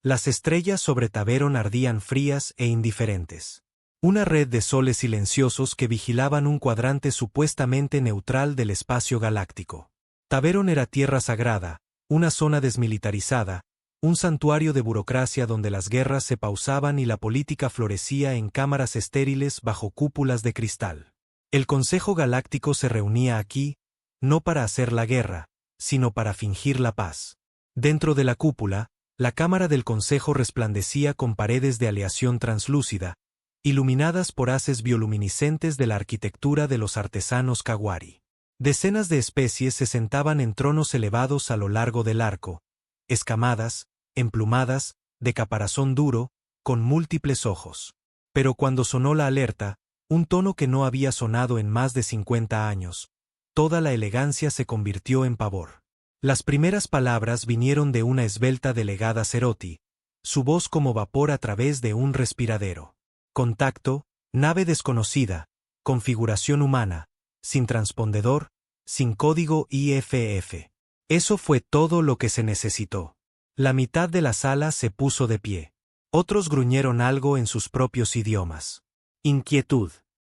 Las estrellas sobre Taberon ardían frías e indiferentes. Una red de soles silenciosos que vigilaban un cuadrante supuestamente neutral del espacio galáctico. Taberon era tierra sagrada, una zona desmilitarizada, un santuario de burocracia donde las guerras se pausaban y la política florecía en cámaras estériles bajo cúpulas de cristal. El Consejo Galáctico se reunía aquí, no para hacer la guerra, sino para fingir la paz. Dentro de la cúpula, la cámara del Consejo resplandecía con paredes de aleación translúcida, iluminadas por haces bioluminiscentes de la arquitectura de los artesanos Kawari. Decenas de especies se sentaban en tronos elevados a lo largo del arco, escamadas, emplumadas, de caparazón duro, con múltiples ojos. Pero cuando sonó la alerta, un tono que no había sonado en más de 50 años, toda la elegancia se convirtió en pavor. Las primeras palabras vinieron de una esbelta delegada Ceroti, su voz como vapor a través de un respiradero. Contacto, nave desconocida, configuración humana, sin transpondedor, sin código IFF. Eso fue todo lo que se necesitó. La mitad de la sala se puso de pie. Otros gruñeron algo en sus propios idiomas. Inquietud.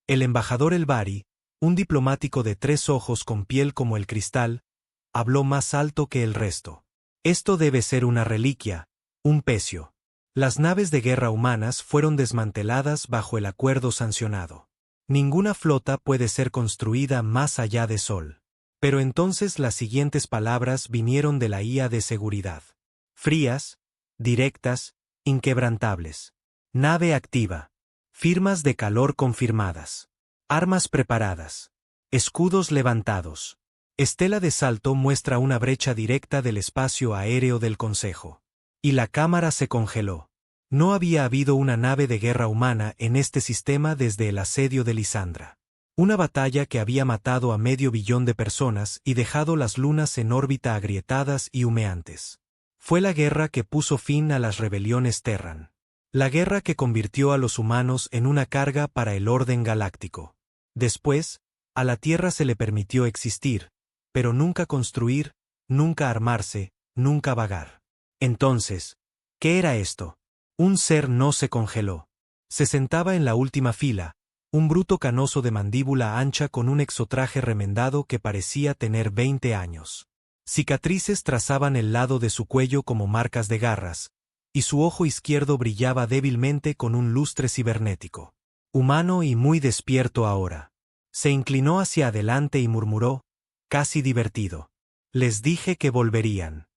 El embajador Elbari, un diplomático de 3 ojos con piel como el cristal, habló más alto que el resto. Esto debe ser una reliquia, un pecio. Las naves de guerra humanas fueron desmanteladas bajo el acuerdo sancionado. Ninguna flota puede ser construida más allá de Sol. Pero entonces las siguientes palabras vinieron de la IA de seguridad. Frías, directas, inquebrantables. Nave activa. Firmas de calor confirmadas. Armas preparadas. Escudos levantados. Estela de salto muestra una brecha directa del espacio aéreo del Consejo. Y la cámara se congeló. No había habido una nave de guerra humana en este sistema desde el asedio de Lisandra. Una batalla que había matado a 500 millones de personas y dejado las lunas en órbita agrietadas y humeantes. Fue la guerra que puso fin a las rebeliones Terran. La guerra que convirtió a los humanos en una carga para el orden galáctico. Después, a la Tierra se le permitió existir, pero nunca construir, nunca armarse, nunca vagar. Entonces, ¿qué era esto? Un ser no se congeló. Se sentaba en la última fila, un bruto canoso de mandíbula ancha con un exotraje remendado que parecía tener 20 años. Cicatrices trazaban el lado de su cuello como marcas de garras, y su ojo izquierdo brillaba débilmente con un lustre cibernético. Humano y muy despierto ahora. Se inclinó hacia adelante y murmuró, casi divertido. Les dije que volverían.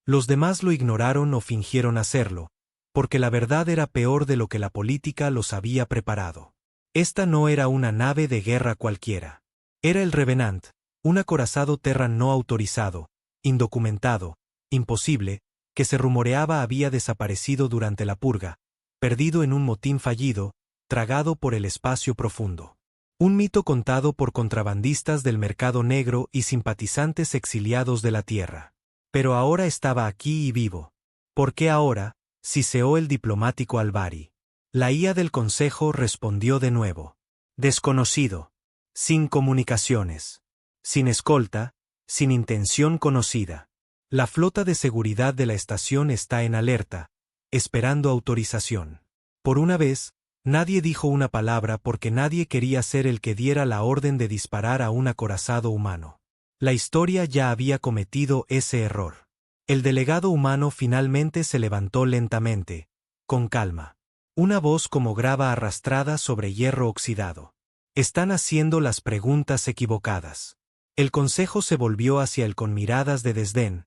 Los demás lo ignoraron o fingieron hacerlo, porque la verdad era peor de lo que la política los había preparado. Esta no era una nave de guerra cualquiera. Era el Revenant, un acorazado Terran no autorizado, indocumentado, imposible, que se rumoreaba había desaparecido durante la purga, perdido en un motín fallido, tragado por el espacio profundo. Un mito contado por contrabandistas del mercado negro y simpatizantes exiliados de la Tierra. Pero ahora estaba aquí y vivo. ¿Por qué ahora? Siseó el diplomático Elbari. La IA del Consejo respondió de nuevo. Desconocido. Sin comunicaciones. Sin escolta, sin intención conocida. La flota de seguridad de la estación está en alerta, esperando autorización. Por una vez, nadie dijo una palabra porque nadie quería ser el que diera la orden de disparar a un acorazado humano. La historia ya había cometido ese error. El delegado humano finalmente se levantó lentamente, con calma. Una voz como grava arrastrada sobre hierro oxidado. Están haciendo las preguntas equivocadas. El consejo se volvió hacia él con miradas de desdén,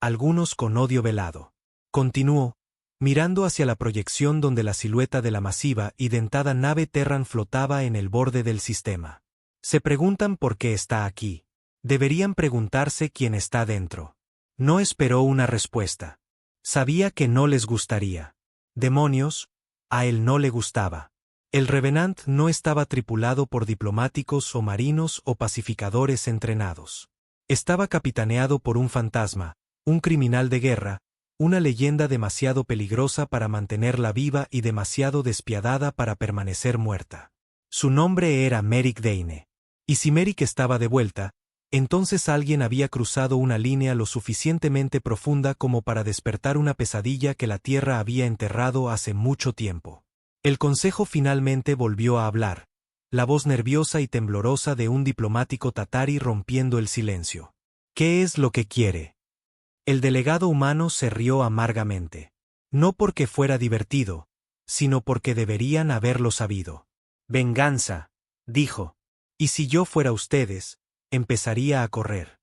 algunos con odio velado. Continuó, mirando hacia la proyección donde la silueta de la masiva y dentada nave Terran flotaba en el borde del sistema. Se preguntan por qué está aquí. Deberían preguntarse quién está dentro. No esperó una respuesta. Sabía que no les gustaría. Demonios, a él no le gustaba. El Revenant no estaba tripulado por diplomáticos o marinos o pacificadores entrenados. Estaba capitaneado por un fantasma, un criminal de guerra, una leyenda demasiado peligrosa para mantenerla viva y demasiado despiadada para permanecer muerta. Su nombre era Merrick Dane. Y si Merrick estaba de vuelta, Entonces alguien había cruzado una línea lo suficientemente profunda como para despertar una pesadilla que la Tierra había enterrado hace mucho tiempo. El Consejo finalmente volvió a hablar, la voz nerviosa y temblorosa de un diplomático tatarí rompiendo el silencio. ¿Qué es lo que quiere? El delegado humano se rió amargamente. No porque fuera divertido, sino porque deberían haberlo sabido. Venganza, dijo. Y si yo fuera ustedes, empezaría a correr.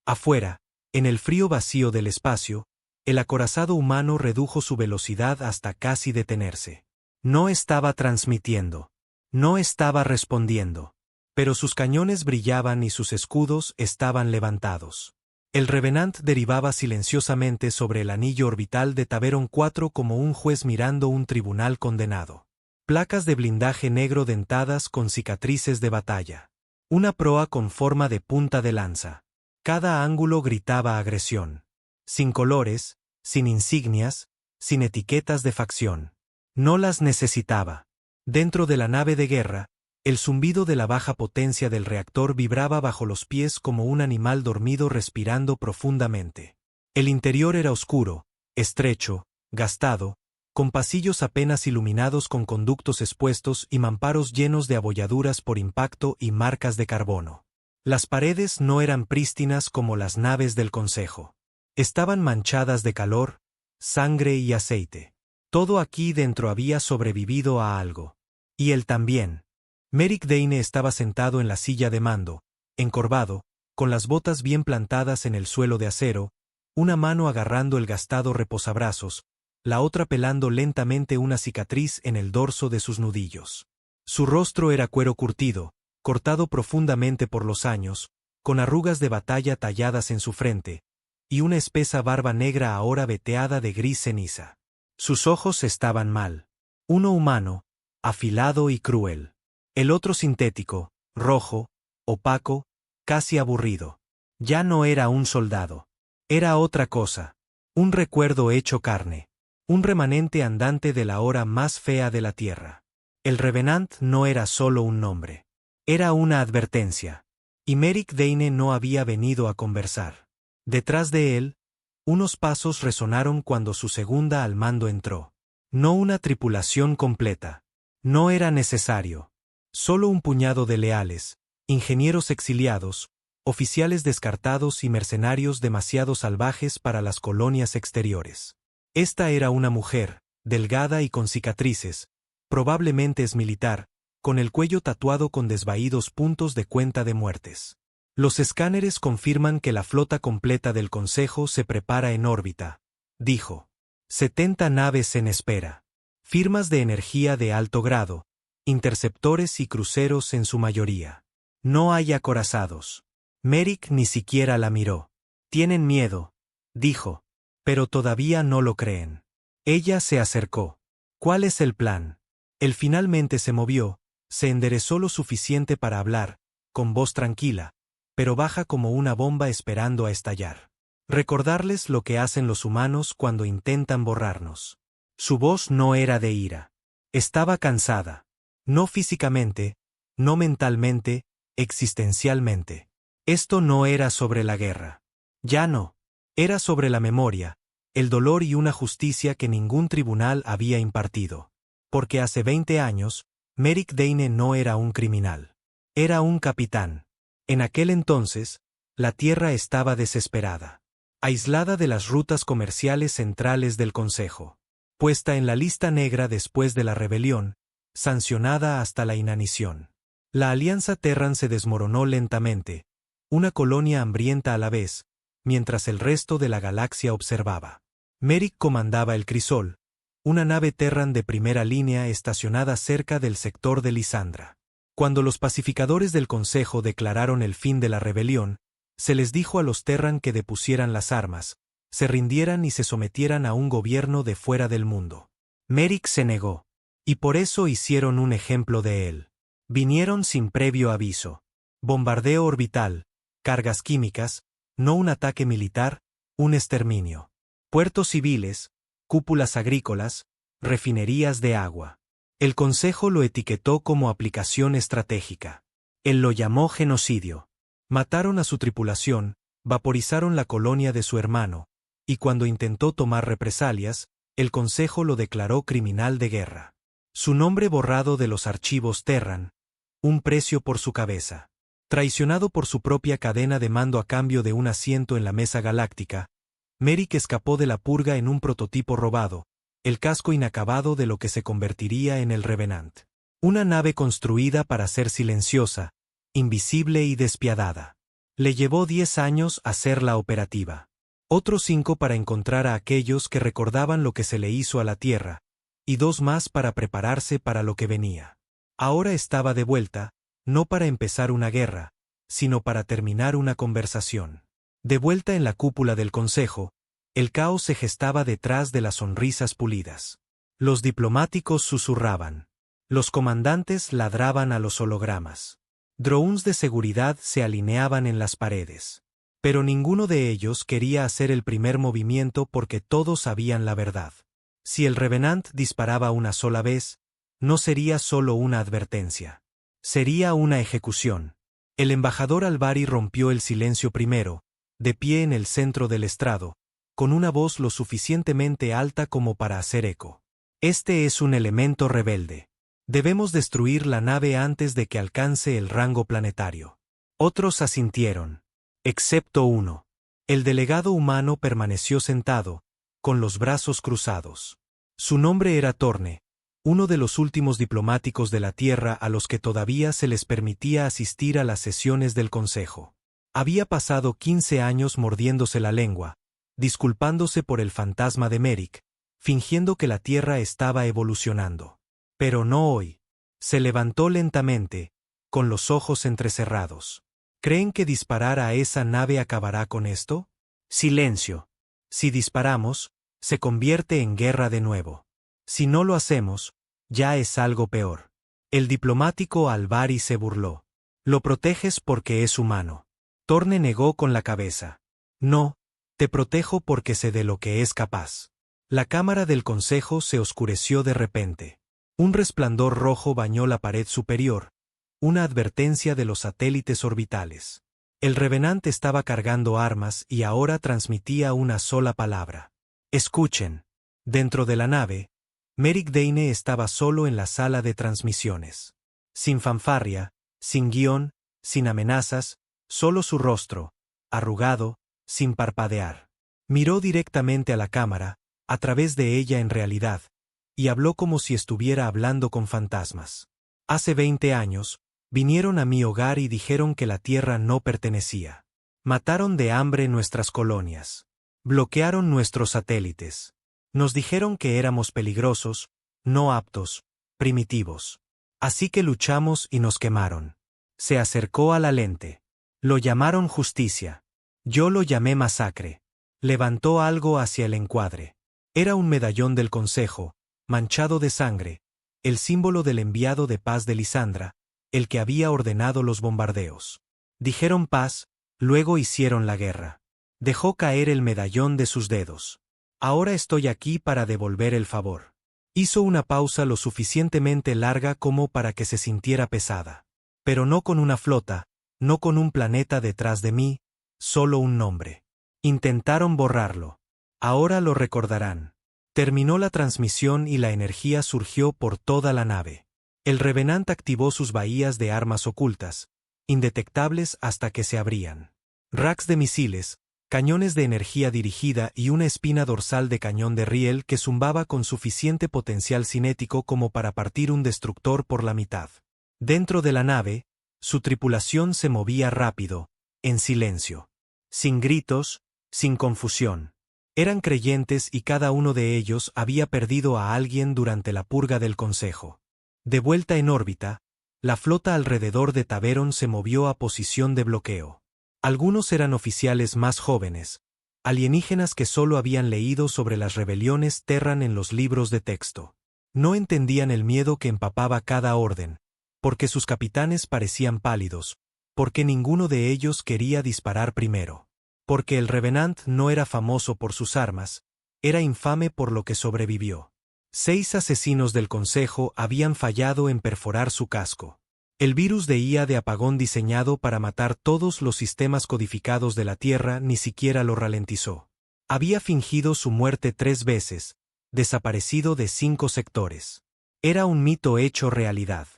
Afuera, en el frío vacío del espacio, el acorazado humano redujo su velocidad hasta casi detenerse. No estaba transmitiendo. No estaba respondiendo. Pero sus cañones brillaban y sus escudos estaban levantados. El Revenant derivaba silenciosamente sobre el anillo orbital de Taveron 4 como un juez mirando un tribunal condenado. Placas de blindaje negro dentadas con cicatrices de batalla. Una proa con forma de punta de lanza. Cada ángulo gritaba agresión. Sin colores, sin insignias, sin etiquetas de facción. No las necesitaba. Dentro de la nave de guerra, el zumbido de la baja potencia del reactor vibraba bajo los pies como un animal dormido respirando profundamente. El interior era oscuro, estrecho, gastado, con pasillos apenas iluminados con conductos expuestos y mamparos llenos de abolladuras por impacto y marcas de carbono. Las paredes no eran prístinas como las naves del Consejo. Estaban manchadas de calor, sangre y aceite. Todo aquí dentro había sobrevivido a algo. Y él también. Merrick Dane estaba sentado en la silla de mando, encorvado, con las botas bien plantadas en el suelo de acero, una mano agarrando el gastado reposabrazos, la otra pelando lentamente una cicatriz en el dorso de sus nudillos. Su rostro era cuero curtido, cortado profundamente por los años, con arrugas de batalla talladas en su frente, y una espesa barba negra ahora veteada de gris ceniza. Sus ojos estaban mal. Uno humano, afilado y cruel. El otro sintético, rojo, opaco, casi aburrido. Ya no era un soldado. Era otra cosa. Un recuerdo hecho carne. Un remanente andante de la hora más fea de la Tierra. El Revenant no era solo un nombre. Era una advertencia. Y Merrick Dane no había venido a conversar. Detrás de él, unos pasos resonaron cuando su segunda al mando entró. No una tripulación completa. No era necesario. Solo un puñado de leales, ingenieros exiliados, oficiales descartados y mercenarios demasiado salvajes para las colonias exteriores. Esta era una mujer, delgada y con cicatrices, probablemente es militar, con el cuello tatuado con desvaídos puntos de cuenta de muertes. Los escáneres confirman que la flota completa del Consejo se prepara en órbita, dijo. 70 naves en espera. Firmas de energía de alto grado, interceptores y cruceros en su mayoría. No hay acorazados. Merrick ni siquiera la miró. Tienen miedo, dijo, pero todavía no lo creen. Ella se acercó. ¿Cuál es el plan? Él finalmente se movió, se enderezó lo suficiente para hablar, con voz tranquila, pero baja como una bomba esperando a estallar. Recordarles lo que hacen los humanos cuando intentan borrarnos. Su voz no era de ira. Estaba cansada. No físicamente, no mentalmente, existencialmente. Esto no era sobre la guerra. Ya no. Era sobre la memoria, el dolor y una justicia que ningún tribunal había impartido. Porque hace 20 años, Merrick Dane no era un criminal. Era un capitán. En aquel entonces, la Tierra estaba desesperada. Aislada de las rutas comerciales centrales del Consejo. Puesta en la lista negra después de la rebelión, sancionada hasta la inanición. La Alianza Terran se desmoronó lentamente, una colonia hambrienta a la vez, mientras el resto de la galaxia observaba. Merrick comandaba el Crisol, una nave Terran de primera línea estacionada cerca del sector de Lisandra. Cuando los pacificadores del Consejo declararon el fin de la rebelión, se les dijo a los Terran que depusieran las armas, se rindieran y se sometieran a un gobierno de fuera del mundo. Merrick se negó. Y por eso hicieron un ejemplo de él. Vinieron sin previo aviso. Bombardeo orbital, cargas químicas, no un ataque militar, un exterminio. Puertos civiles, cúpulas agrícolas, refinerías de agua. El Consejo lo etiquetó como aplicación estratégica. Él lo llamó genocidio. Mataron a su tripulación, vaporizaron la colonia de su hermano, y cuando intentó tomar represalias, el Consejo lo declaró criminal de guerra. Su nombre borrado de los archivos Terran, un precio por su cabeza. Traicionado por su propia cadena de mando a cambio de un asiento en la mesa galáctica, Merrick escapó de la purga en un prototipo robado, el casco inacabado de lo que se convertiría en el Revenant. Una nave construida para ser silenciosa, invisible y despiadada. Le llevó 10 años hacerla operativa. Otros 5 para encontrar a aquellos que recordaban lo que se le hizo a la Tierra, y 2 más para prepararse para lo que venía. Ahora estaba de vuelta, no para empezar una guerra, sino para terminar una conversación. De vuelta en la cúpula del Consejo, el caos se gestaba detrás de las sonrisas pulidas. Los diplomáticos susurraban. Los comandantes ladraban a los hologramas. Drones de seguridad se alineaban en las paredes. Pero ninguno de ellos quería hacer el primer movimiento porque todos sabían la verdad. Si el Revenant disparaba una sola vez, no sería solo una advertencia. Sería una ejecución. El embajador Alvari rompió el silencio primero, de pie en el centro del estrado, con una voz lo suficientemente alta como para hacer eco. Este es un elemento rebelde. Debemos destruir la nave antes de que alcance el rango planetario. Otros asintieron. Excepto uno. El delegado humano permaneció sentado, con los brazos cruzados. Su nombre era Torne, uno de los últimos diplomáticos de la Tierra a los que todavía se les permitía asistir a las sesiones del Consejo. Había pasado 15 años mordiéndose la lengua, disculpándose por el fantasma de Merrick, fingiendo que la Tierra estaba evolucionando. Pero no hoy. Se levantó lentamente, con los ojos entrecerrados. ¿Creen que disparar a esa nave acabará con esto? Silencio. Si disparamos, se convierte en guerra de nuevo. Si no lo hacemos, ya es algo peor. El diplomático Alvari se burló. Lo proteges porque es humano. Torne negó con la cabeza. No, te protejo porque sé de lo que es capaz. La cámara del Consejo se oscureció de repente. Un resplandor rojo bañó la pared superior, una advertencia de los satélites orbitales. El Revenant estaba cargando armas y ahora transmitía una sola palabra. Escuchen. Dentro de la nave, Merrick Dane estaba solo en la sala de transmisiones. Sin fanfarria, sin guión, sin amenazas, solo su rostro, arrugado, sin parpadear. Miró directamente a la cámara, a través de ella en realidad, y habló como si estuviera hablando con fantasmas. Hace 20 años, vinieron a mi hogar y dijeron que la Tierra no pertenecía. Mataron de hambre nuestras colonias. Bloquearon nuestros satélites. Nos dijeron que éramos peligrosos, no aptos, primitivos. Así que luchamos y nos quemaron. Se acercó a la lente. Lo llamaron justicia. Yo lo llamé masacre. Levantó algo hacia el encuadre. Era un medallón del Consejo, manchado de sangre, el símbolo del enviado de paz de Lisandra, el que había ordenado los bombardeos. Dijeron paz, luego hicieron la guerra. Dejó caer el medallón de sus dedos. Ahora estoy aquí para devolver el favor. Hizo una pausa lo suficientemente larga como para que se sintiera pesada. Pero no con una flota, no con un planeta detrás de mí, solo un nombre. Intentaron borrarlo. Ahora lo recordarán. Terminó la transmisión y la energía surgió por toda la nave. El Revenant activó sus bahías de armas ocultas, indetectables hasta que se abrían. Racks de misiles, cañones de energía dirigida y una espina dorsal de cañón de riel que zumbaba con suficiente potencial cinético como para partir un destructor por la mitad. Dentro de la nave, su tripulación se movía rápido, en silencio. Sin gritos, sin confusión. Eran creyentes y cada uno de ellos había perdido a alguien durante la purga del Consejo. De vuelta en órbita, la flota alrededor de Taveron se movió a posición de bloqueo. Algunos eran oficiales más jóvenes, alienígenas que solo habían leído sobre las rebeliones Terran en los libros de texto. No entendían el miedo que empapaba cada orden, porque sus capitanes parecían pálidos, porque ninguno de ellos quería disparar primero. Porque el Revenant no era famoso por sus armas, era infame por lo que sobrevivió. 6 asesinos del Consejo habían fallado en perforar su casco. El virus de IA de apagón diseñado para matar todos los sistemas codificados de la Tierra ni siquiera lo ralentizó. Había fingido su muerte 3 veces, desaparecido de 5 sectores. Era un mito hecho realidad.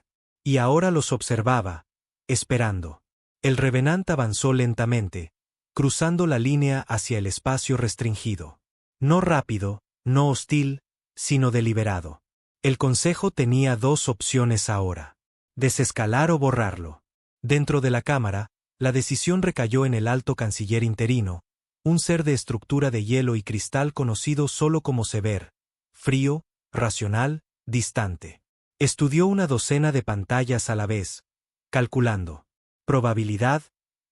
Y ahora los observaba, esperando. El Revenant avanzó lentamente, cruzando la línea hacia el espacio restringido. No rápido, no hostil, sino deliberado. El Consejo tenía 2 opciones ahora. Desescalar o borrarlo. Dentro de la Cámara, la decisión recayó en el alto canciller interino, un ser de estructura de hielo y cristal conocido solo como Sever, frío, racional, distante. Estudió una docena de pantallas a la vez, calculando probabilidad,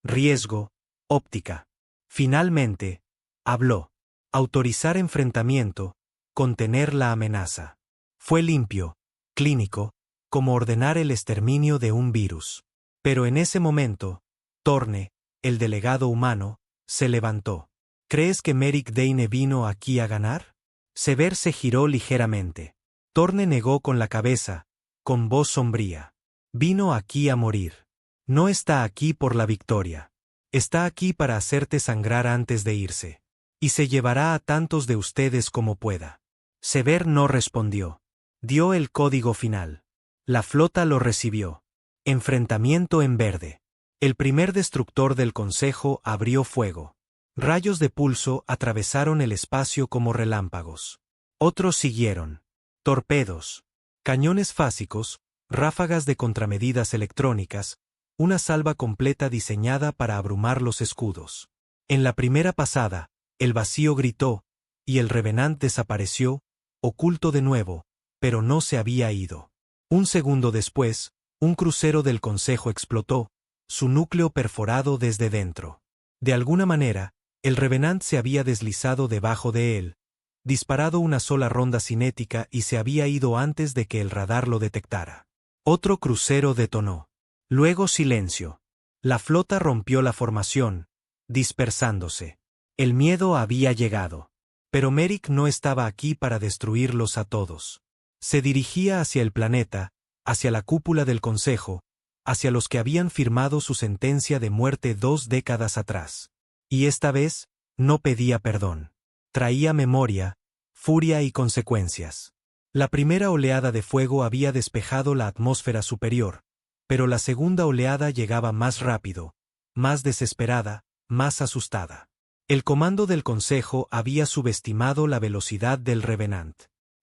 riesgo, óptica. Finalmente, habló. Autorizar enfrentamiento, contener la amenaza. Fue limpio, clínico, como ordenar el exterminio de un virus. Pero en ese momento, Torne, el delegado humano, se levantó. ¿Crees que Merrick Dane vino aquí a ganar? Sever se giró ligeramente. Torne negó con la cabeza, con voz sombría. Vino aquí a morir. No está aquí por la victoria. Está aquí para hacerte sangrar antes de irse. Y se llevará a tantos de ustedes como pueda. Sever no respondió. Dio el código final. La flota lo recibió. Enfrentamiento en verde. El primer destructor del Consejo abrió fuego. Rayos de pulso atravesaron el espacio como relámpagos. Otros siguieron. Torpedos. Cañones fásicos, ráfagas de contramedidas electrónicas, una salva completa diseñada para abrumar los escudos. En la primera pasada, el vacío gritó, y el Revenant desapareció, oculto de nuevo, pero no se había ido. Un segundo después, un crucero del Consejo explotó, su núcleo perforado desde dentro. De alguna manera, el Revenant se había deslizado debajo de él, disparado una sola ronda cinética y se había ido antes de que el radar lo detectara. Otro crucero detonó. Luego silencio. La flota rompió la formación, dispersándose. El miedo había llegado. Pero Merrick no estaba aquí para destruirlos a todos. Se dirigía hacia el planeta, hacia la cúpula del Consejo, hacia los que habían firmado su sentencia de muerte 2 décadas atrás. Y esta vez, no pedía perdón. Traía memoria, furia y consecuencias. La primera oleada de fuego había despejado la atmósfera superior, pero la segunda oleada llegaba más rápido, más desesperada, más asustada. El comando del Consejo había subestimado la velocidad del Revenant.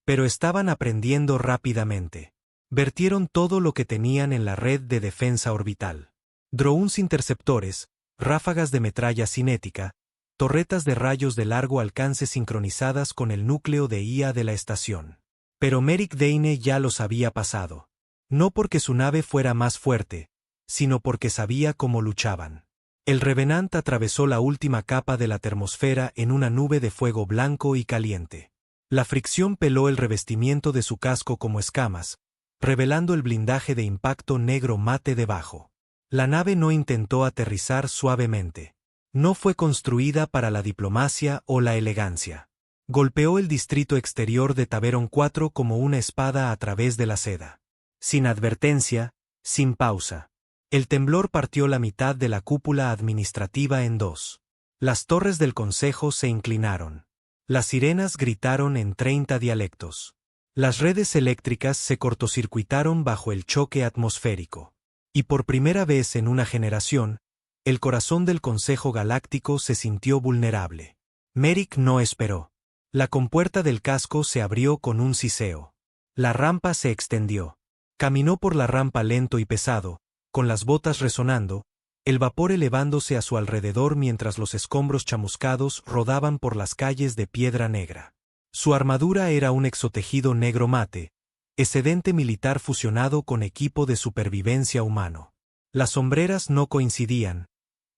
Pero estaban aprendiendo rápidamente. Vertieron todo lo que tenían en la red de defensa orbital. Drones interceptores, ráfagas de metralla cinética, torretas de rayos de largo alcance sincronizadas con el núcleo de IA de la estación. Pero Merrick Dane ya los había pasado. No porque su nave fuera más fuerte, sino porque sabía cómo luchaban. El Revenant atravesó la última capa de la termosfera en una nube de fuego blanco y caliente. La fricción peló el revestimiento de su casco como escamas, revelando el blindaje de impacto negro mate debajo. La nave no intentó aterrizar suavemente. No fue construida para la diplomacia o la elegancia. Golpeó el distrito exterior de Taveron 4 como una espada a través de la seda. Sin advertencia, sin pausa. El temblor partió la mitad de la cúpula administrativa en 2. Las torres del Consejo se inclinaron. Las sirenas gritaron en 30 dialectos. Las redes eléctricas se cortocircuitaron bajo el choque atmosférico. Y por primera vez en una generación, el corazón del Consejo Galáctico se sintió vulnerable. Merrick no esperó. La compuerta del casco se abrió con un siseo. La rampa se extendió. Caminó por la rampa lento y pesado, con las botas resonando, el vapor elevándose a su alrededor mientras los escombros chamuscados rodaban por las calles de piedra negra. Su armadura era un exotejido negro mate, excedente militar fusionado con equipo de supervivencia humano. Las sombreras no coincidían,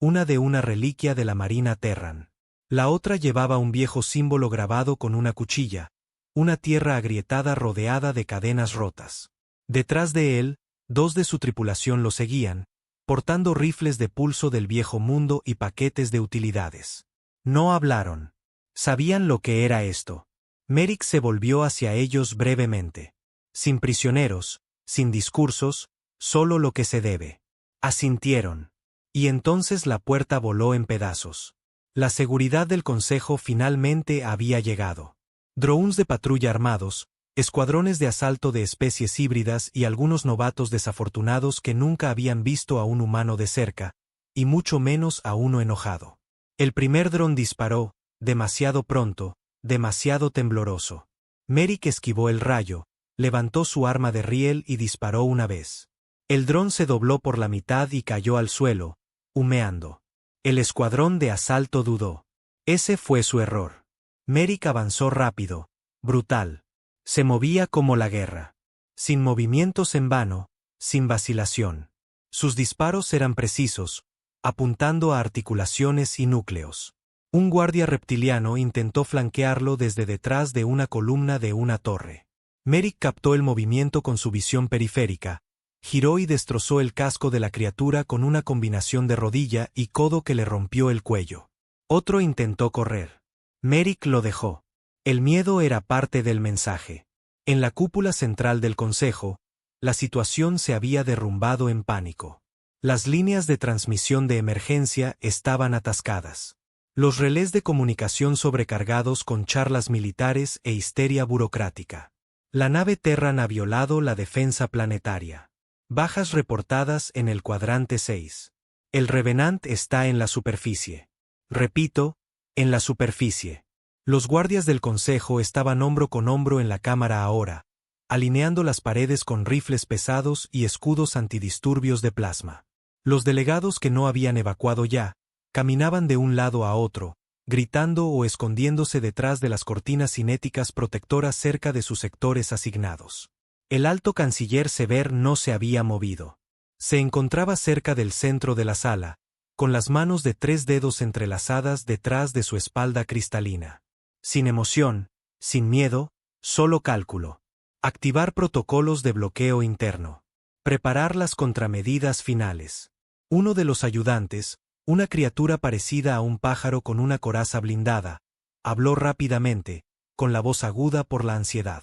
una de una reliquia de la Marina Terran. La otra llevaba un viejo símbolo grabado con una cuchilla, una tierra agrietada rodeada de cadenas rotas. Detrás de él, 2 de su tripulación lo seguían, portando rifles de pulso del viejo mundo y paquetes de utilidades. No hablaron. Sabían lo que era esto. Merrick se volvió hacia ellos brevemente. Sin prisioneros, sin discursos, solo lo que se debe. Asintieron. Y entonces la puerta voló en pedazos. La seguridad del consejo finalmente había llegado. Drones de patrulla armados, escuadrones de asalto de especies híbridas y algunos novatos desafortunados que nunca habían visto a un humano de cerca, y mucho menos a uno enojado. El primer dron disparó, demasiado pronto, demasiado tembloroso. Merrick esquivó el rayo, levantó su arma de riel y disparó una vez. El dron se dobló por la mitad y cayó al suelo, humeando. El escuadrón de asalto dudó. Ese fue su error. Merrick avanzó rápido, brutal. Se movía como la guerra. Sin movimientos en vano, sin vacilación. Sus disparos eran precisos, apuntando a articulaciones y núcleos. Un guardia reptiliano intentó flanquearlo desde detrás de una columna de una torre. Merrick captó el movimiento con su visión periférica, giró y destrozó el casco de la criatura con una combinación de rodilla y codo que le rompió el cuello. Otro intentó correr. Merrick lo dejó. El miedo era parte del mensaje. En la cúpula central del consejo, la situación se había derrumbado en pánico. Las líneas de transmisión de emergencia estaban atascadas. Los relés de comunicación sobrecargados con charlas militares e histeria burocrática. La nave Terran ha violado la defensa planetaria. Bajas reportadas en el cuadrante 6. El Revenant está en la superficie. Repito, en la superficie. Los guardias del consejo estaban hombro con hombro en la cámara ahora, alineando las paredes con rifles pesados y escudos antidisturbios de plasma. Los delegados que no habían evacuado ya, caminaban de un lado a otro, gritando o escondiéndose detrás de las cortinas cinéticas protectoras cerca de sus sectores asignados. El alto canciller Sever no se había movido. Se encontraba cerca del centro de la sala, con las manos de 3 dedos entrelazadas detrás de su espalda cristalina. Sin emoción, sin miedo, solo cálculo. Activar protocolos de bloqueo interno. Preparar las contramedidas finales. Uno de los ayudantes, una criatura parecida a un pájaro con una coraza blindada, habló rápidamente, con la voz aguda por la ansiedad.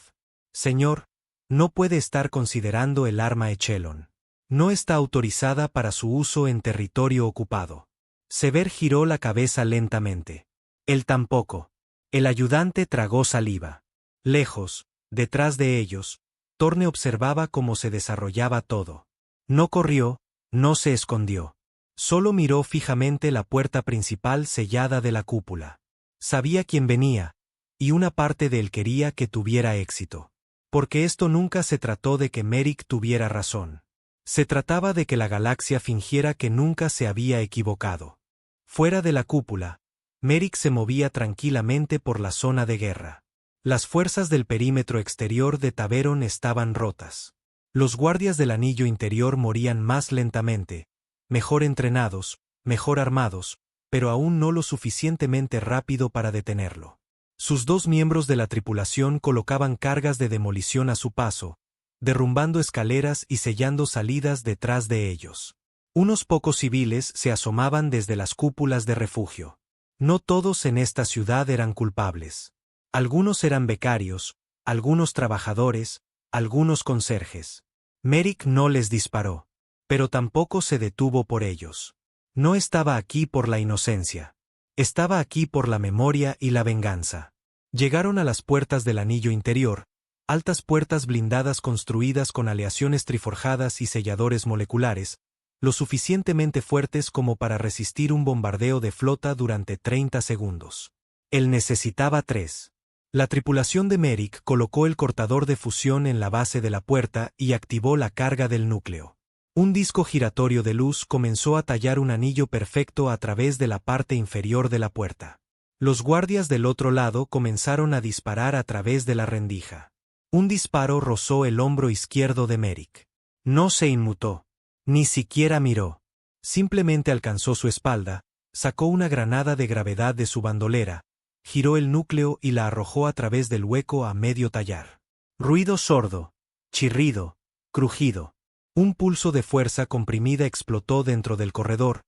Señor, no puede estar considerando el arma Echelon. No está autorizada para su uso en territorio ocupado. Sever giró la cabeza lentamente. Él tampoco. El ayudante tragó saliva. Lejos, detrás de ellos, Thorne observaba cómo se desarrollaba todo. No corrió, no se escondió. Solo miró fijamente la puerta principal sellada de la cúpula. Sabía quién venía, y una parte de él quería que tuviera éxito. Porque esto nunca se trató de que Merrick tuviera razón. Se trataba de que la galaxia fingiera que nunca se había equivocado. Fuera de la cúpula, Merrick se movía tranquilamente por la zona de guerra. Las fuerzas del perímetro exterior de Taveron estaban rotas. Los guardias del anillo interior morían más lentamente, mejor entrenados, mejor armados, pero aún no lo suficientemente rápido para detenerlo. Sus 2 miembros de la tripulación colocaban cargas de demolición a su paso, derrumbando escaleras y sellando salidas detrás de ellos. Unos pocos civiles se asomaban desde las cúpulas de refugio. No todos en esta ciudad eran culpables. Algunos eran becarios, algunos trabajadores, algunos conserjes. Merrick no les disparó, pero tampoco se detuvo por ellos. No estaba aquí por la inocencia. Estaba aquí por la memoria y la venganza. Llegaron a las puertas del anillo interior, altas puertas blindadas construidas con aleaciones triforjadas y selladores moleculares, lo suficientemente fuertes como para resistir un bombardeo de flota durante 30 segundos. Él necesitaba 3. La tripulación de Merrick colocó el cortador de fusión en la base de la puerta y activó la carga del núcleo. Un disco giratorio de luz comenzó a tallar un anillo perfecto a través de la parte inferior de la puerta. Los guardias del otro lado comenzaron a disparar a través de la rendija. Un disparo rozó el hombro izquierdo de Merrick. No se inmutó. Ni siquiera miró. Simplemente alcanzó su espalda, sacó una granada de gravedad de su bandolera, giró el núcleo y la arrojó a través del hueco a medio tallar. Ruido sordo, chirrido, crujido. Un pulso de fuerza comprimida explotó dentro del corredor,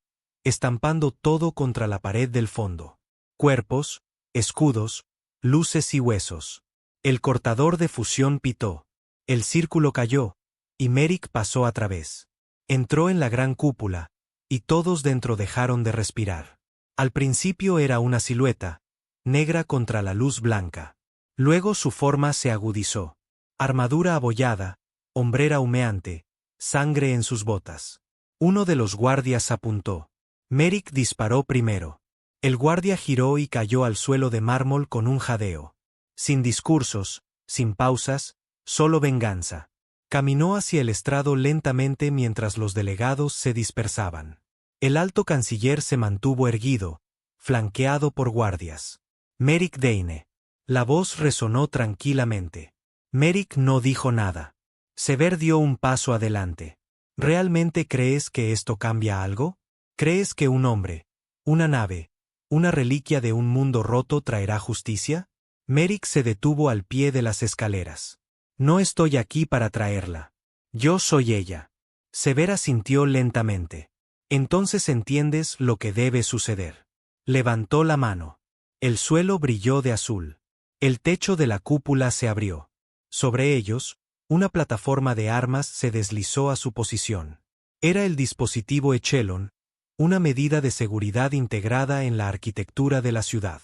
estampando todo contra la pared del fondo. Cuerpos, escudos, luces y huesos. El cortador de fusión pitó. El círculo cayó, y Merrick pasó a través. Entró en la gran cúpula, y todos dentro dejaron de respirar. Al principio era una silueta, negra contra la luz blanca. Luego su forma se agudizó. Armadura abollada, hombrera humeante, sangre en sus botas. Uno de los guardias apuntó. Merrick disparó primero. El guardia giró y cayó al suelo de mármol con un jadeo. Sin discursos, sin pausas, solo venganza. Caminó hacia el estrado lentamente mientras los delegados se dispersaban. El alto canciller se mantuvo erguido, flanqueado por guardias. Merrick Dane. La voz resonó tranquilamente. Merrick no dijo nada. Sever dio un paso adelante. ¿Realmente crees que esto cambia algo? ¿Crees que un hombre, una nave, una reliquia de un mundo roto traerá justicia? Merrick se detuvo al pie de las escaleras. No estoy aquí para traerla. Yo soy ella. Sever asintió lentamente. Entonces entiendes lo que debe suceder. Levantó la mano. El suelo brilló de azul. El techo de la cúpula se abrió. Sobre ellos, una plataforma de armas se deslizó a su posición. Era el dispositivo Echelon, una medida de seguridad integrada en la arquitectura de la ciudad.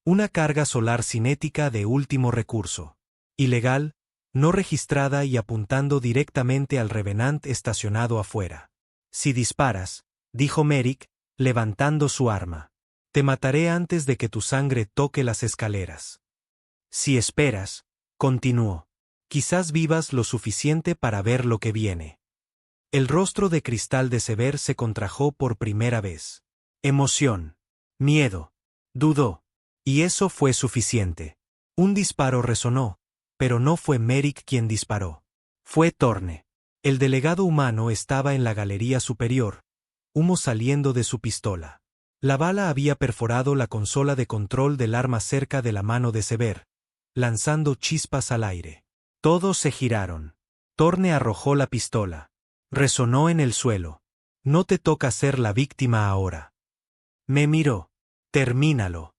Una carga solar cinética de último recurso. Ilegal, no registrada y apuntando directamente al Revenant estacionado afuera. Si disparas, dijo Merrick, levantando su arma. Te mataré antes de que tu sangre toque las escaleras. Si esperas, continuó, quizás vivas lo suficiente para ver lo que viene. El rostro de cristal de Sever se contrajo por primera vez. Emoción. Miedo. Dudó. Y eso fue suficiente. Un disparo resonó, pero no fue Merrick quien disparó. Fue Thorne. El delegado humano estaba en la galería superior, humo saliendo de su pistola. La bala había perforado la consola de control del arma cerca de la mano de Sever, lanzando chispas al aire. Todos se giraron. Thorne arrojó la pistola. Resonó en el suelo. No te toca ser la víctima ahora. Me miró. Termínalo.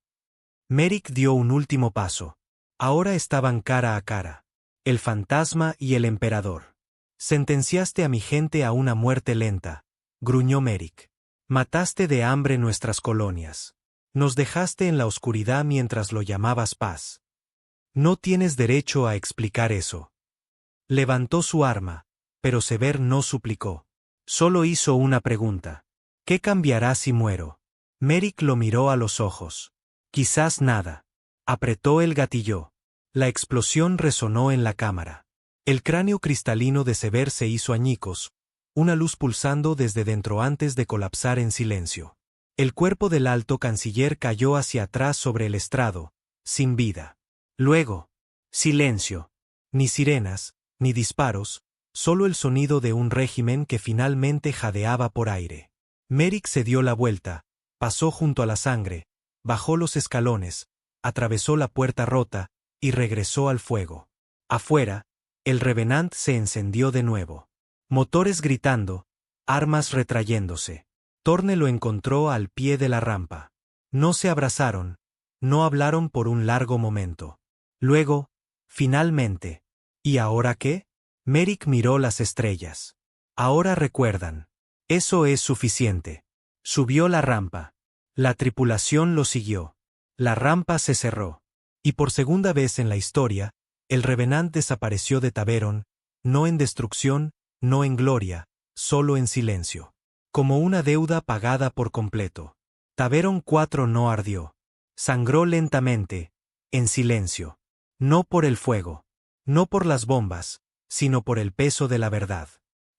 Merrick dio un último paso. Ahora estaban cara a cara. El fantasma y el emperador. Sentenciaste a mi gente a una muerte lenta, gruñó Merrick. Mataste de hambre nuestras colonias. Nos dejaste en la oscuridad mientras lo llamabas paz. No tienes derecho a explicar eso. Levantó su arma, pero Sever no suplicó. Solo hizo una pregunta. ¿Qué cambiará si muero? Merrick lo miró a los ojos. Quizás nada. Apretó el gatillo. La explosión resonó en la cámara. El cráneo cristalino de Sever se hizo añicos, una luz pulsando desde dentro antes de colapsar en silencio. El cuerpo del alto canciller cayó hacia atrás sobre el estrado, sin vida. Luego, silencio. Ni sirenas, ni disparos, solo el sonido de un régimen que finalmente jadeaba por aire. Merrick se dio la vuelta, pasó junto a la sangre, bajó los escalones, atravesó la puerta rota, y regresó al fuego. Afuera, el Revenant se encendió de nuevo. Motores gritando, armas retrayéndose. Thorne lo encontró al pie de la rampa. No se abrazaron, no hablaron por un largo momento. Luego, finalmente, ¿y ahora qué? Merrick miró las estrellas. Ahora recuerdan. Eso es suficiente. Subió la rampa. La tripulación lo siguió. La rampa se cerró. Y por segunda vez en la historia, el Revenant desapareció de Taveron, no en destrucción, no en gloria, solo en silencio. Como una deuda pagada por completo. Taveron 4 no ardió. Sangró lentamente, en silencio. No por el fuego. No por las bombas, sino por el peso de la verdad.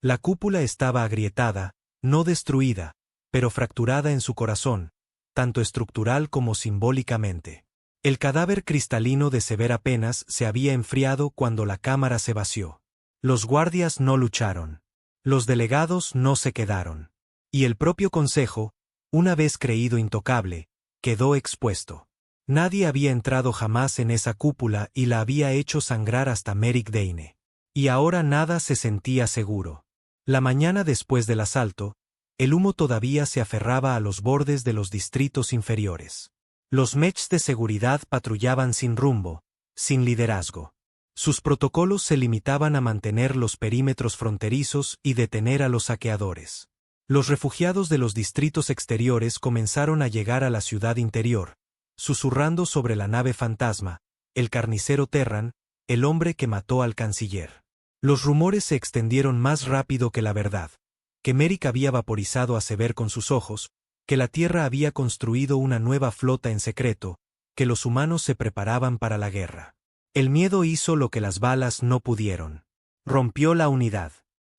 La cúpula estaba agrietada, no destruida, pero fracturada en su corazón, tanto estructural como simbólicamente. El cadáver cristalino de Sever apenas se había enfriado cuando la cámara se vació. Los guardias no lucharon. Los delegados no se quedaron. Y el propio consejo, una vez creído intocable, quedó expuesto. Nadie había entrado jamás en esa cúpula y la había hecho sangrar hasta Merrick Dane. Y ahora nada se sentía seguro. La mañana después del asalto, el humo todavía se aferraba a los bordes de los distritos inferiores. Los mechs de seguridad patrullaban sin rumbo, sin liderazgo. Sus protocolos se limitaban a mantener los perímetros fronterizos y detener a los saqueadores. Los refugiados de los distritos exteriores comenzaron a llegar a la ciudad interior, susurrando sobre la nave fantasma, el carnicero Terran, el hombre que mató al canciller. Los rumores se extendieron más rápido que la verdad, que Merrick había vaporizado a Sever con sus ojos, que la Tierra había construido una nueva flota en secreto, que los humanos se preparaban para la guerra. El miedo hizo lo que las balas no pudieron. Rompió la unidad.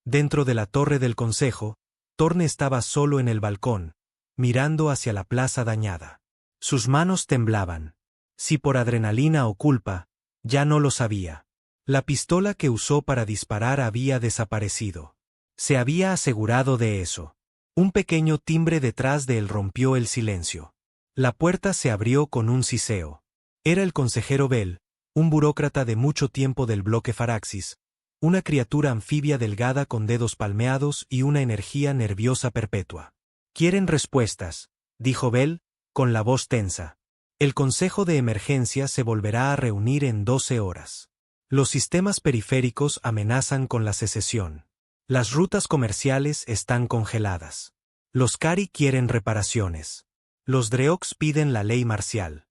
Dentro de la torre del consejo, Thorne estaba solo en el balcón, mirando hacia la plaza dañada. Sus manos temblaban. Si por adrenalina o culpa, ya no lo sabía. La pistola que usó para disparar había desaparecido. Se había asegurado de eso. Un pequeño timbre detrás de él rompió el silencio. La puerta se abrió con un siseo. Era el consejero Bell, un burócrata de mucho tiempo del bloque Faraxis, una criatura anfibia delgada con dedos palmeados y una energía nerviosa perpetua. «Quieren respuestas», dijo Bell, con la voz tensa. «El Consejo de Emergencia se volverá a reunir en 12 horas. Los sistemas periféricos amenazan con la secesión. Las rutas comerciales están congeladas. Los Kari quieren reparaciones. Los Dreox piden la ley marcial».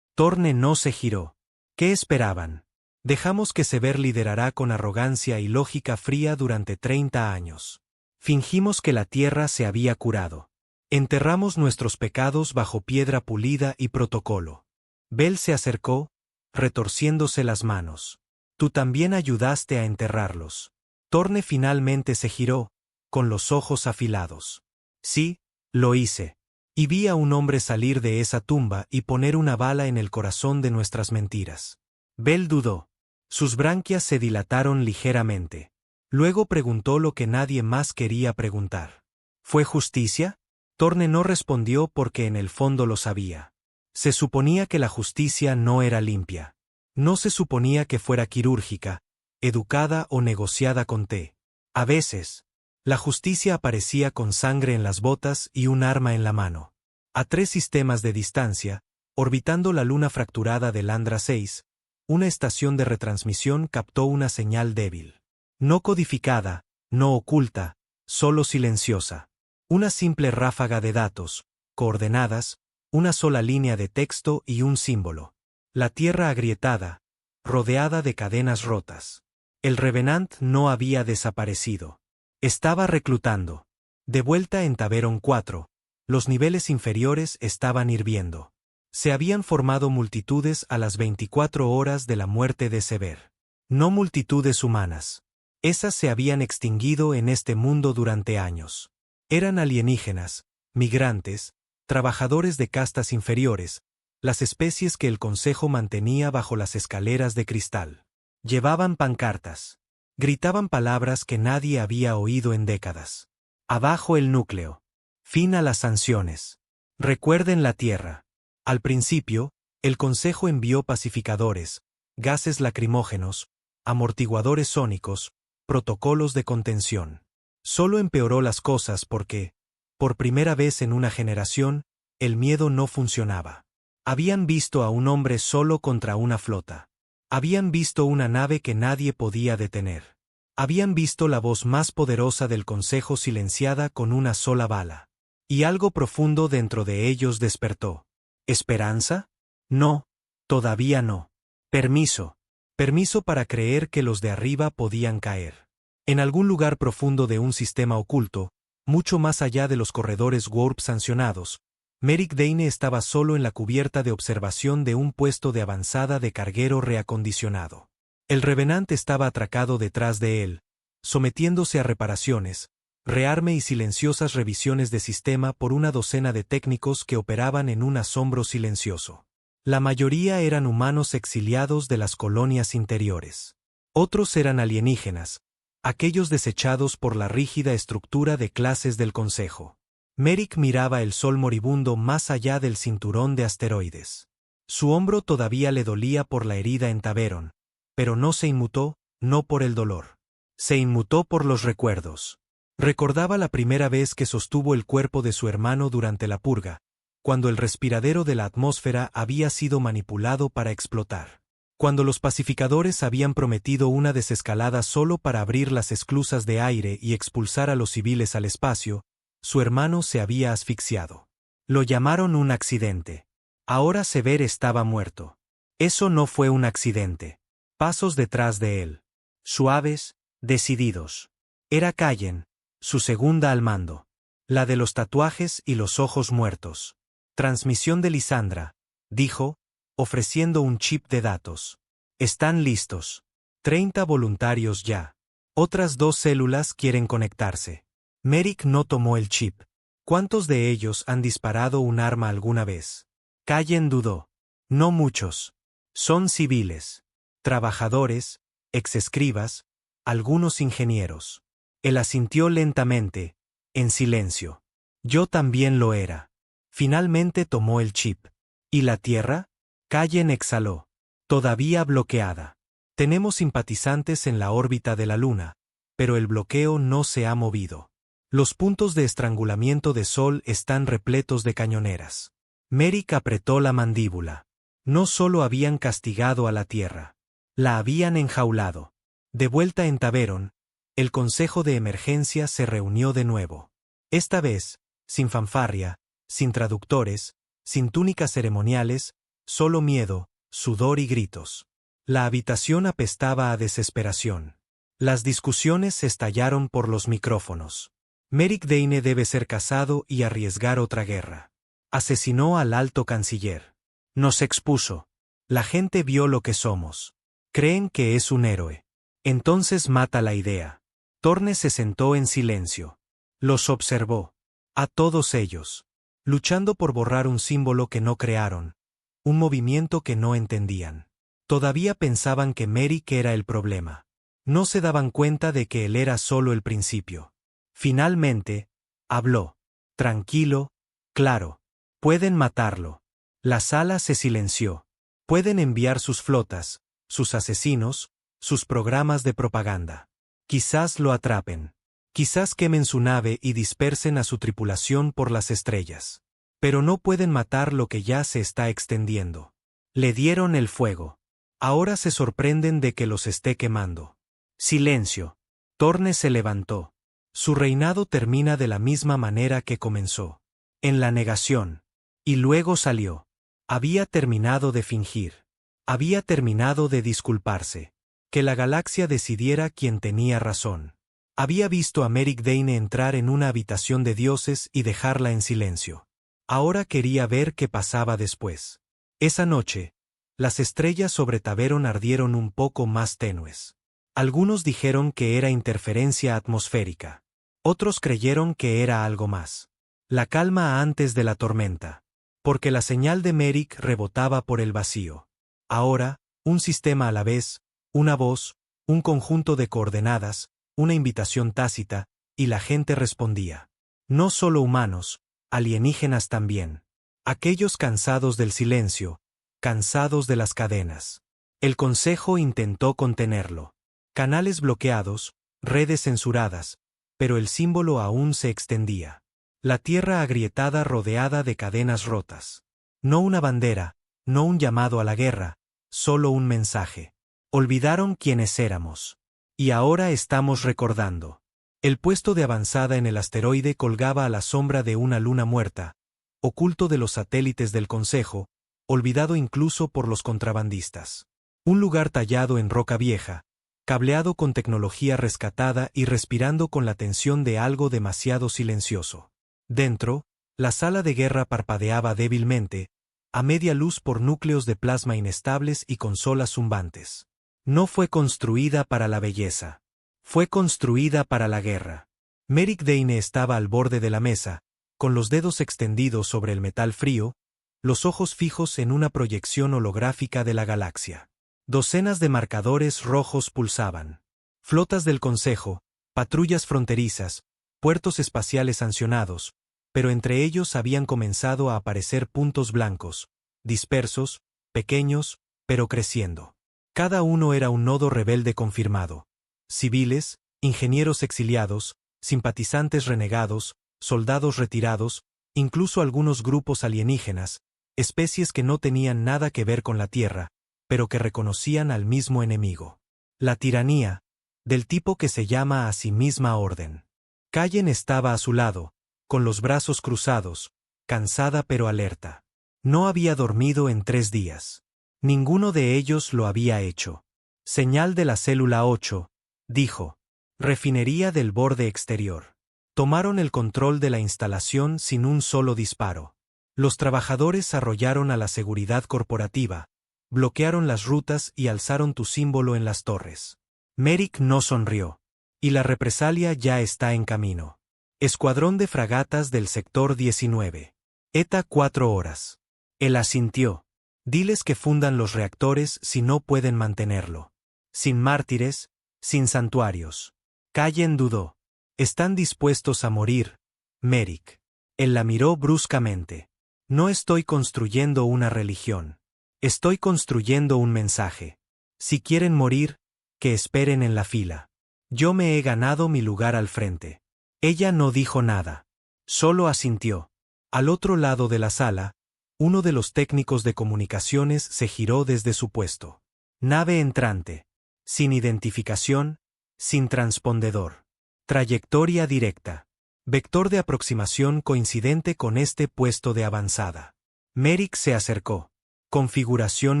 Thorne no se giró. ¿Qué esperaban? Dejamos que Sever liderará con arrogancia y lógica fría durante 30 años. Fingimos que la tierra se había curado. Enterramos nuestros pecados bajo piedra pulida y protocolo. Bell se acercó, retorciéndose las manos. Tú también ayudaste a enterrarlos. Thorne finalmente se giró, con los ojos afilados. Sí, lo hice. Y vi a un hombre salir de esa tumba y poner una bala en el corazón de nuestras mentiras. Bell dudó. Sus branquias se dilataron ligeramente. Luego preguntó lo que nadie más quería preguntar. ¿Fue justicia? Thorne no respondió porque en el fondo lo sabía. Se suponía que la justicia no era limpia. No se suponía que fuera quirúrgica, educada o negociada con té. A veces, la justicia aparecía con sangre en las botas y un arma en la mano. A 3 sistemas de distancia, orbitando la luna fracturada de Landra 6, una estación de retransmisión captó una señal débil. No codificada, no oculta, solo silenciosa. Una simple ráfaga de datos, coordenadas, una sola línea de texto y un símbolo. La Tierra agrietada, rodeada de cadenas rotas. El Revenant no había desaparecido. Estaba reclutando. De vuelta en Taveron 4, los niveles inferiores estaban hirviendo. Se habían formado multitudes a las 24 horas de la muerte de Sever. No multitudes humanas. Esas se habían extinguido en este mundo durante años. Eran alienígenas, migrantes, trabajadores de castas inferiores, las especies que el Consejo mantenía bajo las escaleras de cristal. Llevaban pancartas. Gritaban palabras que nadie había oído en décadas. Abajo el núcleo. Fin a las sanciones. Recuerden la Tierra. Al principio, el Consejo envió pacificadores, gases lacrimógenos, amortiguadores sónicos, protocolos de contención. Solo empeoró las cosas porque, por primera vez en una generación, el miedo no funcionaba. Habían visto a un hombre solo contra una flota. Habían visto una nave que nadie podía detener. Habían visto la voz más poderosa del Consejo silenciada con una sola bala. Y algo profundo dentro de ellos despertó. ¿Esperanza? No, todavía no. Permiso. Permiso para creer que los de arriba podían caer. En algún lugar profundo de un sistema oculto, mucho más allá de los corredores warp sancionados, Merrick Dane estaba solo en la cubierta de observación de un puesto de avanzada de carguero reacondicionado. El Revenant estaba atracado detrás de él, sometiéndose a reparaciones, rearme y silenciosas revisiones de sistema por una docena de técnicos que operaban en un asombro silencioso. La mayoría eran humanos exiliados de las colonias interiores. Otros eran alienígenas, aquellos desechados por la rígida estructura de clases del Consejo. Merrick miraba el sol moribundo más allá del cinturón de asteroides. Su hombro todavía le dolía por la herida en Taveron, pero no se inmutó, no por el dolor. Se inmutó por los recuerdos. Recordaba la primera vez que sostuvo el cuerpo de su hermano durante la purga, cuando el respiradero de la atmósfera había sido manipulado para explotar. Cuando los pacificadores habían prometido una desescalada solo para abrir las esclusas de aire y expulsar a los civiles al espacio, su hermano se había asfixiado. Lo llamaron un accidente. Ahora Sever estaba muerto. Eso no fue un accidente. Pasos detrás de él. Suaves, decididos. Era Callen, su segunda al mando. La de los tatuajes y los ojos muertos. Transmisión de Lisandra, dijo, ofreciendo un chip de datos. Están listos. 30 voluntarios ya. Otras 2 células quieren conectarse. Merrick no tomó el chip. ¿Cuántos de ellos han disparado un arma alguna vez? Callen dudó. No muchos. Son civiles. Trabajadores, exescribas, algunos ingenieros. Él asintió lentamente, en silencio. Yo también lo era. Finalmente tomó el chip. ¿Y la Tierra? Callen exhaló. Todavía bloqueada. Tenemos simpatizantes en la órbita de la Luna, pero el bloqueo no se ha movido. Los puntos de estrangulamiento de Sol están repletos de cañoneras. Merrick apretó la mandíbula. No solo habían castigado a la Tierra. La habían enjaulado. De vuelta en Taveron, el Consejo de Emergencia se reunió de nuevo. Esta vez, sin fanfarria, sin traductores, sin túnicas ceremoniales, solo miedo, sudor y gritos. La habitación apestaba a desesperación. Las discusiones estallaron por los micrófonos. Merrick Dane debe ser casado y arriesgar otra guerra. Asesinó al alto canciller. Nos expuso. La gente vio lo que somos. Creen que es un héroe. Entonces mata la idea. Torne se sentó en silencio. Los observó. A todos ellos. Luchando por borrar un símbolo que no crearon. Un movimiento que no entendían. Todavía pensaban que Merrick era el problema. No se daban cuenta de que él era solo el principio. Finalmente, habló. Tranquilo, claro. Pueden matarlo. La sala se silenció. Pueden enviar sus flotas, sus asesinos, sus programas de propaganda. Quizás lo atrapen. Quizás quemen su nave y dispersen a su tripulación por las estrellas. Pero no pueden matar lo que ya se está extendiendo. Le dieron el fuego. Ahora se sorprenden de que los esté quemando. Silencio. Torne se levantó. Su reinado termina de la misma manera que comenzó. En la negación. Y luego salió. Había terminado de fingir. Había terminado de disculparse. Que la galaxia decidiera quién tenía razón. Había visto a Merrick Dane entrar en una habitación de dioses y dejarla en silencio. Ahora quería ver qué pasaba después. Esa noche, las estrellas sobre Taveron ardieron un poco más tenues. Algunos dijeron que era interferencia atmosférica. Otros creyeron que era algo más. La calma antes de la tormenta. Porque la señal de Merrick rebotaba por el vacío. Ahora, un sistema a la vez, una voz, un conjunto de coordenadas, una invitación tácita, y la gente respondía. No solo humanos, alienígenas también. Aquellos cansados del silencio, cansados de las cadenas. El Consejo intentó contenerlo. Canales bloqueados, redes censuradas, pero el símbolo aún se extendía. La tierra agrietada rodeada de cadenas rotas. No una bandera, no un llamado a la guerra, solo un mensaje. Olvidaron quiénes éramos. Y ahora estamos recordando. El puesto de avanzada en el asteroide colgaba a la sombra de una luna muerta, oculto de los satélites del Consejo, olvidado incluso por los contrabandistas. Un lugar tallado en roca vieja, cableado con tecnología rescatada y respirando con la tensión de algo demasiado silencioso. Dentro, la sala de guerra parpadeaba débilmente, a media luz por núcleos de plasma inestables y consolas zumbantes. No fue construida para la belleza. Fue construida para la guerra. Merrick Dane estaba al borde de la mesa, con los dedos extendidos sobre el metal frío, los ojos fijos en una proyección holográfica de la galaxia. Docenas de marcadores rojos pulsaban. Flotas del Consejo, patrullas fronterizas, puertos espaciales sancionados, pero entre ellos habían comenzado a aparecer puntos blancos, dispersos, pequeños, pero creciendo. Cada uno era un nodo rebelde confirmado. Civiles, ingenieros exiliados, simpatizantes renegados, soldados retirados, incluso algunos grupos alienígenas, especies que no tenían nada que ver con la Tierra, pero que reconocían al mismo enemigo. La tiranía, del tipo que se llama a sí misma orden. Callen estaba a su lado, con los brazos cruzados, cansada pero alerta. No había dormido en 3 días. Ninguno de ellos lo había hecho. Señal de la célula 8, dijo. Refinería del borde exterior. Tomaron el control de la instalación sin un solo disparo. Los trabajadores arrollaron a la seguridad corporativa, bloquearon las rutas y alzaron tu símbolo en las torres. Merrick no sonrió. Y la represalia ya está en camino. Escuadrón de fragatas del sector 19. ETA 4 horas. Él asintió. Diles que fundan los reactores si no pueden mantenerlo. Sin mártires, sin santuarios. Callen dudó. Están dispuestos a morir, Merrick. Él la miró bruscamente. No estoy construyendo una religión. Estoy construyendo un mensaje. Si quieren morir, que esperen en la fila. Yo me he ganado mi lugar al frente. Ella no dijo nada. Solo asintió. Al otro lado de la sala, uno de los técnicos de comunicaciones se giró desde su puesto. Nave entrante. Sin identificación, sin transpondedor. Trayectoria directa. Vector de aproximación coincidente con este puesto de avanzada. Merrick se acercó. ¿Configuración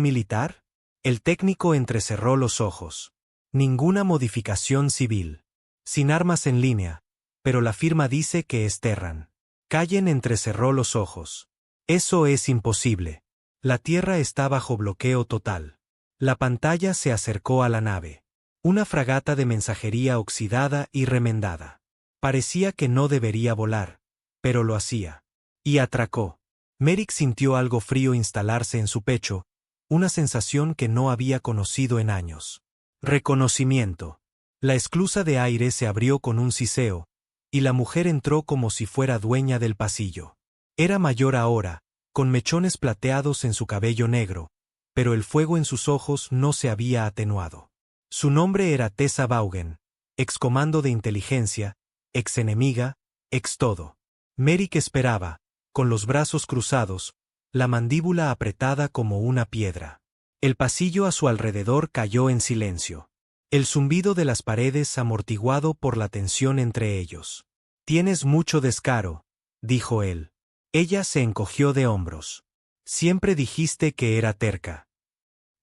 militar? El técnico entrecerró los ojos. Ninguna modificación civil. Sin armas en línea, pero la firma dice que es Terran. Callen entrecerró los ojos. Eso es imposible. La Tierra está bajo bloqueo total. La pantalla se acercó a la nave. Una fragata de mensajería oxidada y remendada. Parecía que no debería volar, pero lo hacía. Y atracó. Merrick sintió algo frío instalarse en su pecho, una sensación que no había conocido en años. Reconocimiento. La esclusa de aire se abrió con un siseo, y la mujer entró como si fuera dueña del pasillo. Era mayor ahora, con mechones plateados en su cabello negro, pero el fuego en sus ojos no se había atenuado. Su nombre era Tessa Vaughan, excomando de inteligencia, ex enemiga, ex todo. Merrick esperaba, con los brazos cruzados, la mandíbula apretada como una piedra. El pasillo a su alrededor cayó en silencio. El zumbido de las paredes amortiguado por la tensión entre ellos. Tienes mucho descaro, dijo él. Ella se encogió de hombros. Siempre dijiste que era terca.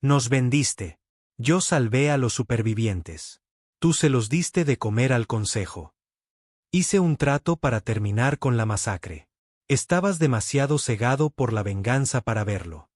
Nos vendiste. Yo salvé a los supervivientes. Tú se los diste de comer al consejo. Hice un trato para terminar con la masacre. Estabas demasiado cegado por la venganza para verlo.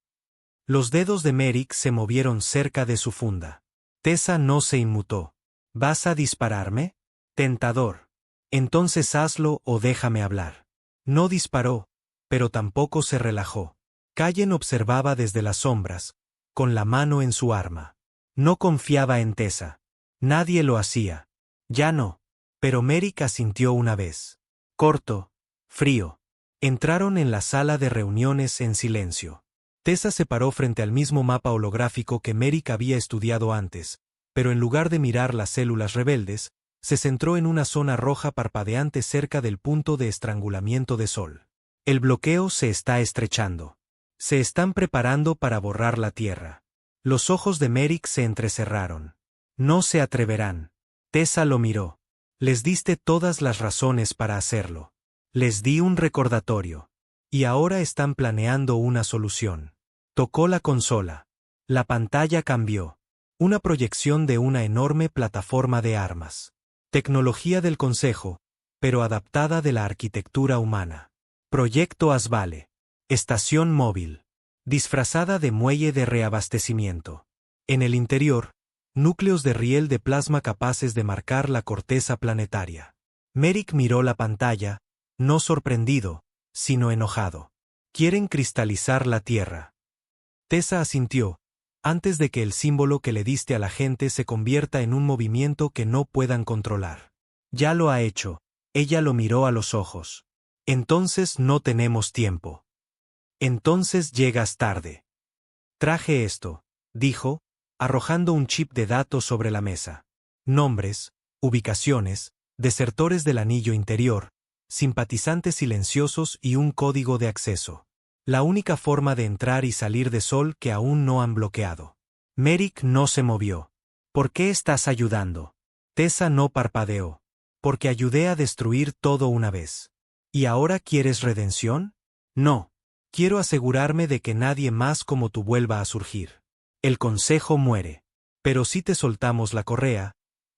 Los dedos de Merrick se movieron cerca de su funda. Tessa no se inmutó. ¿Vas a dispararme? Tentador. Entonces hazlo o déjame hablar. No disparó, pero tampoco se relajó. Callen observaba desde las sombras, con la mano en su arma. No confiaba en Tessa. Nadie lo hacía. Ya no. Pero Merrick asintió una vez. Corto, frío. Entraron en la sala de reuniones en silencio. Tessa se paró frente al mismo mapa holográfico que Merrick había estudiado antes, pero en lugar de mirar las células rebeldes, se centró en una zona roja parpadeante cerca del punto de estrangulamiento de Sol. El bloqueo se está estrechando. Se están preparando para borrar la Tierra. Los ojos de Merrick se entrecerraron. No se atreverán. Tessa lo miró. Les diste todas las razones para hacerlo. Les di un recordatorio. Y ahora están planeando una solución. Tocó la consola. La pantalla cambió. Una proyección de una enorme plataforma de armas. Tecnología del Consejo, pero adaptada de la arquitectura humana. Proyecto Asvale. Estación móvil. Disfrazada de muelle de reabastecimiento. En el interior, núcleos de riel de plasma capaces de marcar la corteza planetaria. Merrick miró la pantalla, no sorprendido, sino enojado. Quieren cristalizar la Tierra. Tessa asintió, antes de que el símbolo que le diste a la gente se convierta en un movimiento que no puedan controlar. Ya lo ha hecho. Ella lo miró a los ojos. Entonces no tenemos tiempo. Entonces llegas tarde. Traje esto, dijo, arrojando un chip de datos sobre la mesa. Nombres, ubicaciones, desertores del anillo interior, simpatizantes silenciosos y un código de acceso. La única forma de entrar y salir de Sol que aún no han bloqueado. Merrick no se movió. ¿Por qué estás ayudando? Tessa no parpadeó. Porque ayudé a destruir todo una vez. ¿Y ahora quieres redención? No. Quiero asegurarme de que nadie más como tú vuelva a surgir. El consejo muere. Pero si te soltamos la correa,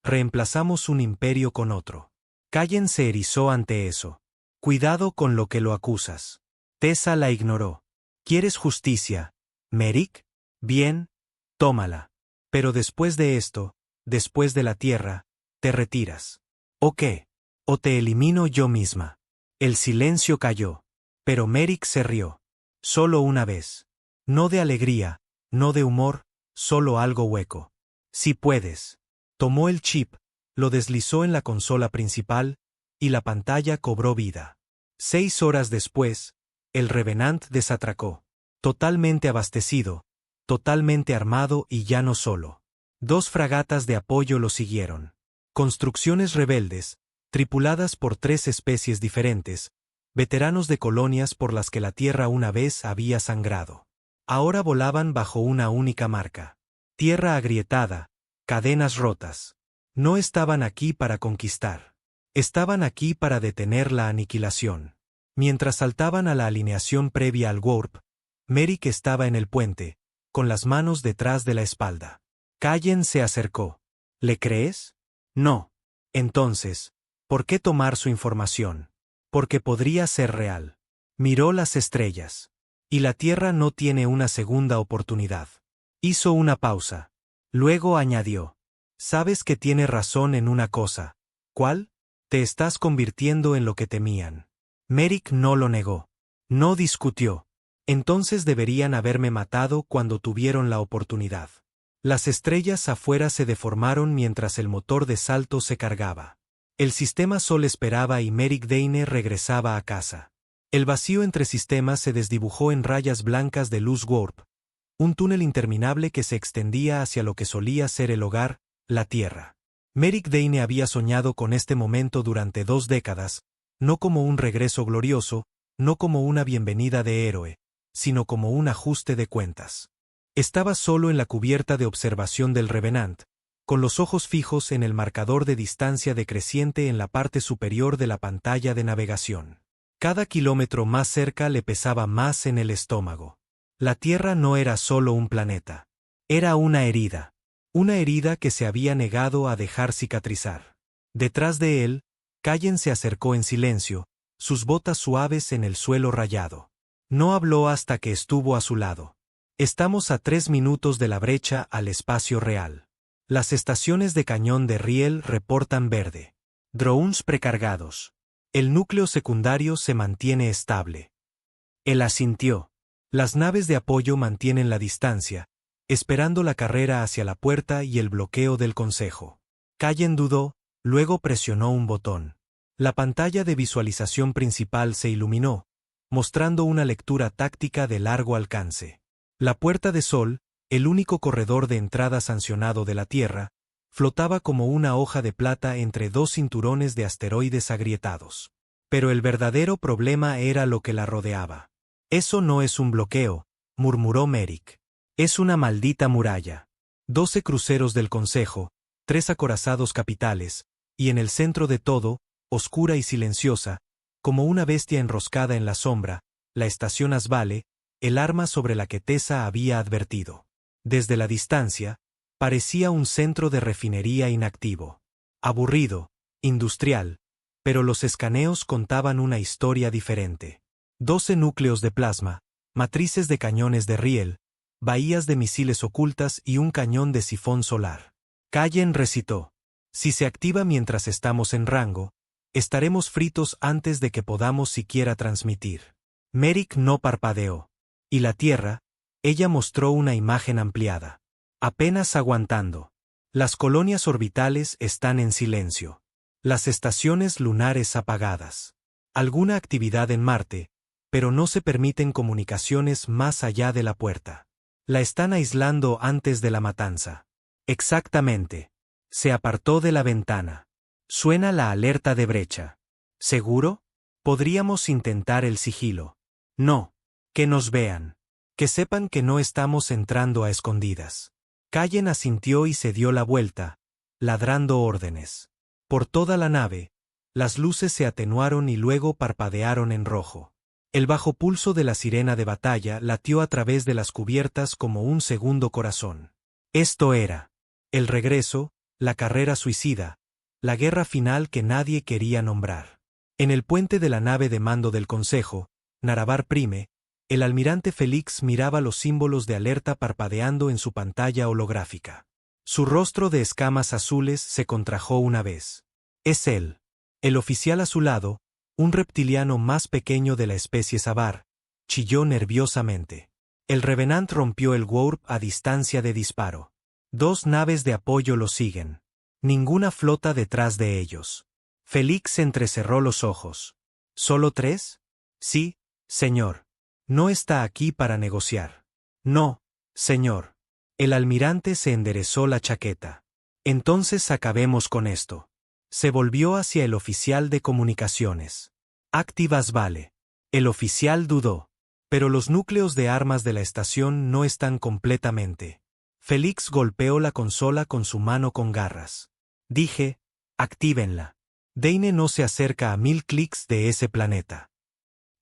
reemplazamos un imperio con otro. Callen se erizó ante eso. Cuidado con lo que lo acusas. Tessa la ignoró. ¿Quieres justicia, Merrick? Bien, tómala. Pero después de esto, después de la tierra, te retiras. ¿O qué? ¿O te elimino yo misma? El silencio cayó. Pero Merrick se rió. Solo una vez. No de alegría, no de humor, solo algo hueco. Si puedes. Tomó el chip, lo deslizó en la consola principal, y la pantalla cobró vida. 6 horas después, el Revenant desatracó. Totalmente abastecido, totalmente armado y ya no solo. 2 fragatas de apoyo lo siguieron. Construcciones rebeldes, tripuladas por 3 especies diferentes, veteranos de colonias por las que la Tierra una vez había sangrado. Ahora volaban bajo una única marca. Tierra agrietada, cadenas rotas. No estaban aquí para conquistar. Estaban aquí para detener la aniquilación. Mientras saltaban a la alineación previa al warp, Merrick estaba en el puente, con las manos detrás de la espalda. Callen se acercó. ¿Le crees? No. Entonces, ¿por qué tomar su información? Porque podría ser real. Miró las estrellas. Y la Tierra no tiene una segunda oportunidad. Hizo una pausa. Luego añadió. Sabes que tiene razón en una cosa. ¿Cuál? Te estás convirtiendo en lo que temían. Merrick no lo negó. No discutió. Entonces deberían haberme matado cuando tuvieron la oportunidad. Las estrellas afuera se deformaron mientras el motor de salto se cargaba. El sistema Sol esperaba y Merrick Dane regresaba a casa. El vacío entre sistemas se desdibujó en rayas blancas de luz warp, un túnel interminable que se extendía hacia lo que solía ser el hogar, la Tierra. Merrick Dane había soñado con este momento durante 2 décadas, no como un regreso glorioso, no como una bienvenida de héroe, sino como un ajuste de cuentas. Estaba solo en la cubierta de observación del Revenant, con los ojos fijos en el marcador de distancia decreciente en la parte superior de la pantalla de navegación. Cada kilómetro más cerca le pesaba más en el estómago. La Tierra no era solo un planeta. Era una herida que se había negado a dejar cicatrizar. Detrás de él, Callen se acercó en silencio, sus botas suaves en el suelo rayado. No habló hasta que estuvo a su lado. Estamos a 3 minutos de la brecha al espacio real. Las estaciones de cañón de riel reportan verde. Drones precargados. El núcleo secundario se mantiene estable. Él asintió. Las naves de apoyo mantienen la distancia, esperando la carrera hacia la puerta y el bloqueo del consejo. Callen dudó, luego presionó un botón. La pantalla de visualización principal se iluminó, mostrando una lectura táctica de largo alcance. La puerta de Sol, el único corredor de entrada sancionado de la Tierra, flotaba como una hoja de plata entre 2 cinturones de asteroides agrietados. Pero el verdadero problema era lo que la rodeaba. Eso no es un bloqueo, murmuró Merrick. Es una maldita muralla. 12 cruceros del Consejo, 3 acorazados capitales, y en el centro de todo, oscura y silenciosa, como una bestia enroscada en la sombra, la estación Asvale, el arma sobre la que Tessa había advertido. Desde la distancia, parecía un centro de refinería inactivo. Aburrido, industrial, pero los escaneos contaban una historia diferente. 12 núcleos de plasma, matrices de cañones de riel, bahías de misiles ocultas y un cañón de sifón solar. Callen recitó. Si se activa mientras estamos en rango, estaremos fritos antes de que podamos siquiera transmitir. Merrick no parpadeó. Y la Tierra, ella mostró una imagen ampliada. Apenas aguantando. Las colonias orbitales están en silencio. Las estaciones lunares apagadas. Alguna actividad en Marte, pero no se permiten comunicaciones más allá de la puerta. La están aislando antes de la matanza. Exactamente. Se apartó de la ventana. Suena la alerta de brecha. ¿Seguro? Podríamos intentar el sigilo. No. Que nos vean. Que sepan que no estamos entrando a escondidas. Callen asintió y se dio la vuelta, ladrando órdenes. Por toda la nave, las luces se atenuaron y luego parpadearon en rojo. El bajo pulso de la sirena de batalla latió a través de las cubiertas como un segundo corazón. Esto era el regreso, la carrera suicida, la guerra final que nadie quería nombrar. En el puente de la nave de mando del Consejo, Naravar Prime, el almirante Félix miraba los símbolos de alerta parpadeando en su pantalla holográfica. Su rostro de escamas azules se contrajo una vez. Es él. El oficial a su lado, un reptiliano más pequeño de la especie Savar, chilló nerviosamente. El Revenant rompió el warp a distancia de disparo. 2 naves de apoyo lo siguen. Ninguna flota detrás de ellos. Félix entrecerró los ojos. ¿Solo 3? Sí, señor. No está aquí para negociar. No, señor. El almirante se enderezó la chaqueta. Entonces acabemos con esto. Se volvió hacia el oficial de comunicaciones. Activas vale. El oficial dudó. Pero los núcleos de armas de la estación no están completamente. Félix golpeó la consola con su mano con garras. Dije, actívenla. Dane no se acerca a 1000 clics de ese planeta.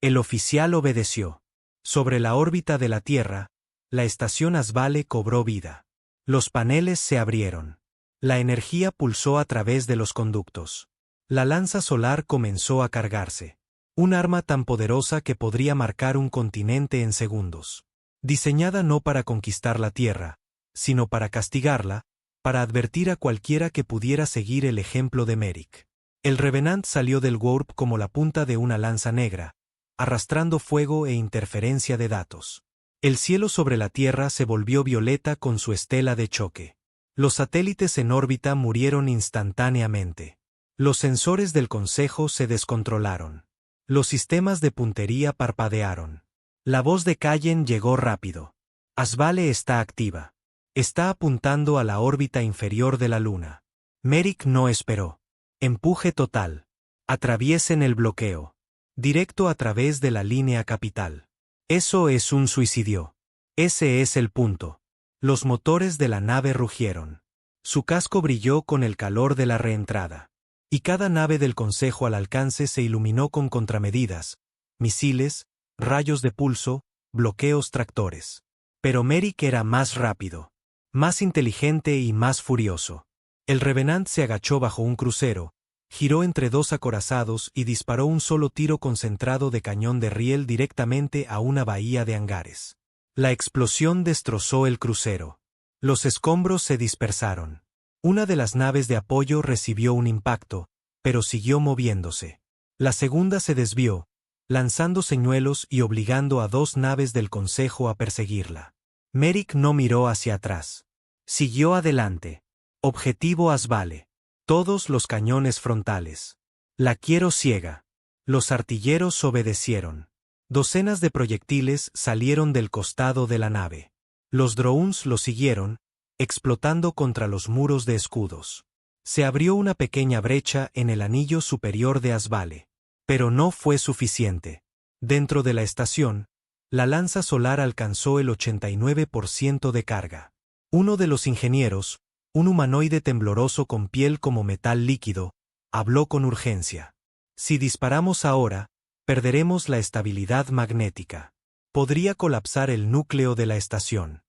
El oficial obedeció. Sobre la órbita de la Tierra, la estación Asvale cobró vida. Los paneles se abrieron. La energía pulsó a través de los conductos. La lanza solar comenzó a cargarse. Un arma tan poderosa que podría marcar un continente en segundos. Diseñada no para conquistar la Tierra, sino para castigarla, para advertir a cualquiera que pudiera seguir el ejemplo de Merrick. El Revenant salió del warp como la punta de una lanza negra, arrastrando fuego e interferencia de datos. El cielo sobre la Tierra se volvió violeta con su estela de choque. Los satélites en órbita murieron instantáneamente. Los sensores del Consejo se descontrolaron. Los sistemas de puntería parpadearon. La voz de Callen llegó rápido. Asvale está activa. Está apuntando a la órbita inferior de la Luna. Merrick no esperó. Empuje total. Atraviesen el bloqueo. Directo a través de la línea capital. Eso es un suicidio. Ese es el punto. Los motores de la nave rugieron. Su casco brilló con el calor de la reentrada. Y cada nave del Consejo al alcance se iluminó con contramedidas, misiles, rayos de pulso, bloqueos tractores. Pero Merrick era más rápido, más inteligente y más furioso. El Revenant se agachó bajo un crucero, giró entre 2 acorazados y disparó un solo tiro concentrado de cañón de riel directamente a una bahía de hangares. La explosión destrozó el crucero. Los escombros se dispersaron. Una de las naves de apoyo recibió un impacto, pero siguió moviéndose. La segunda se desvió, lanzando señuelos y obligando a 2 naves del Consejo a perseguirla. Merrick no miró hacia atrás. Siguió adelante. Objetivo Asvale. Todos los cañones frontales. La quiero ciega. Los artilleros obedecieron. Docenas de proyectiles salieron del costado de la nave. Los drones lo siguieron, explotando contra los muros de escudos. Se abrió una pequeña brecha en el anillo superior de Asvale. Pero no fue suficiente. Dentro de la estación, la lanza solar alcanzó el 89% de carga. Uno de los ingenieros, un humanoide tembloroso con piel como metal líquido, habló con urgencia. Si disparamos ahora, perderemos la estabilidad magnética. Podría colapsar el núcleo de la estación.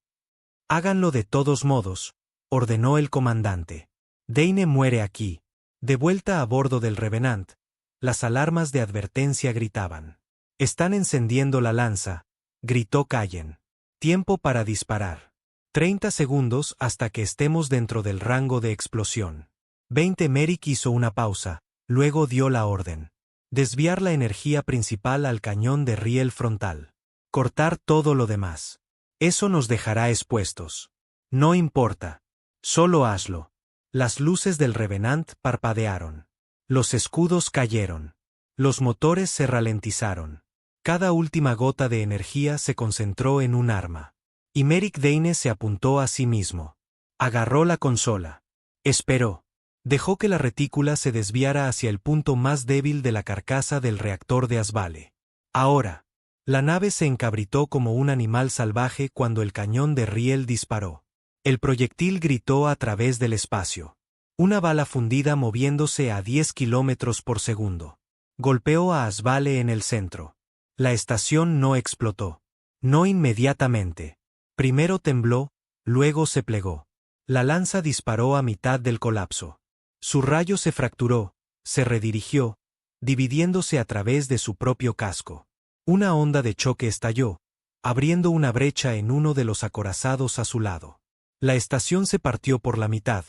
Háganlo de todos modos, ordenó el comandante. Dane muere aquí. De vuelta a bordo del Revenant, las alarmas de advertencia gritaban. Están encendiendo la lanza, gritó Callen. Tiempo para disparar. 30 segundos hasta que estemos dentro del rango de explosión. 20. Merrick hizo una pausa, luego dio la orden. Desviar la energía principal al cañón de riel frontal. Cortar todo lo demás. Eso nos dejará expuestos. No importa. Solo hazlo. Las luces del Revenant parpadearon. Los escudos cayeron. Los motores se ralentizaron. Cada última gota de energía se concentró en un arma. Y Merrick Dane se apuntó a sí mismo. Agarró la consola. Esperó. Dejó que la retícula se desviara hacia el punto más débil de la carcasa del reactor de Asvale. Ahora. La nave se encabritó como un animal salvaje cuando el cañón de riel disparó. El proyectil gritó a través del espacio. Una bala fundida moviéndose a 10 kilómetros por segundo. Golpeó a Asvale en el centro. La estación no explotó. No inmediatamente. Primero tembló, luego se plegó. La lanza disparó a mitad del colapso. Su rayo se fracturó, se redirigió, dividiéndose a través de su propio casco. Una onda de choque estalló, abriendo una brecha en uno de los acorazados a su lado. La estación se partió por la mitad,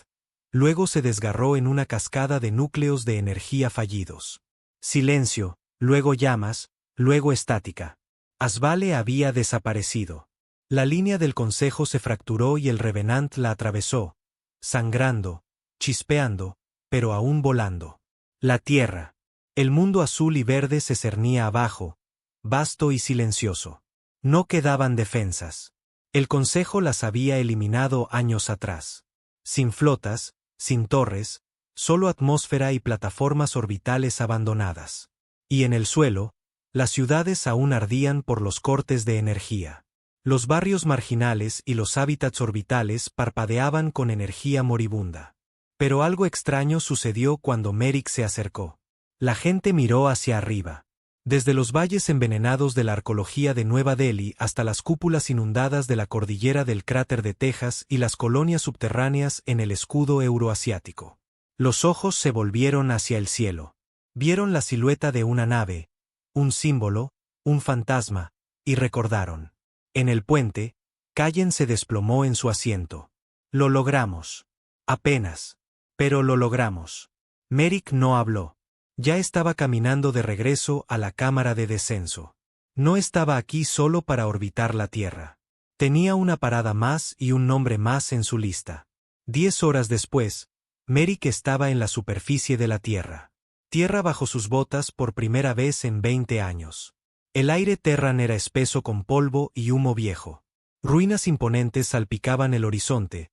luego se desgarró en una cascada de núcleos de energía fallidos. Silencio, luego llamas, luego estática. Asvale había desaparecido. La línea del consejo se fracturó y el Revenant la atravesó, sangrando, chispeando, pero aún volando. La tierra. El mundo azul y verde se cernía abajo, vasto y silencioso. No quedaban defensas. El consejo las había eliminado años atrás. Sin flotas, sin torres, solo atmósfera y plataformas orbitales abandonadas. Y en el suelo, las ciudades aún ardían por los cortes de energía. Los barrios marginales y los hábitats orbitales parpadeaban con energía moribunda. Pero algo extraño sucedió cuando Merrick se acercó. La gente miró hacia arriba. Desde los valles envenenados de la arqueología de Nueva Delhi hasta las cúpulas inundadas de la cordillera del cráter de Texas y las colonias subterráneas en el escudo euroasiático. Los ojos se volvieron hacia el cielo. Vieron la silueta de una nave, un símbolo, un fantasma, y recordaron. En el puente, Callen se desplomó en su asiento. Lo logramos. Apenas. Pero lo logramos. Merrick no habló. Ya estaba caminando de regreso a la cámara de descenso. No estaba aquí solo para orbitar la Tierra. Tenía una parada más y un nombre más en su lista. 10 horas después, Merrick estaba en la superficie de la Tierra. Tierra bajo sus botas por primera vez en 20 años. El aire terran era espeso con polvo y humo viejo. Ruinas imponentes salpicaban el horizonte.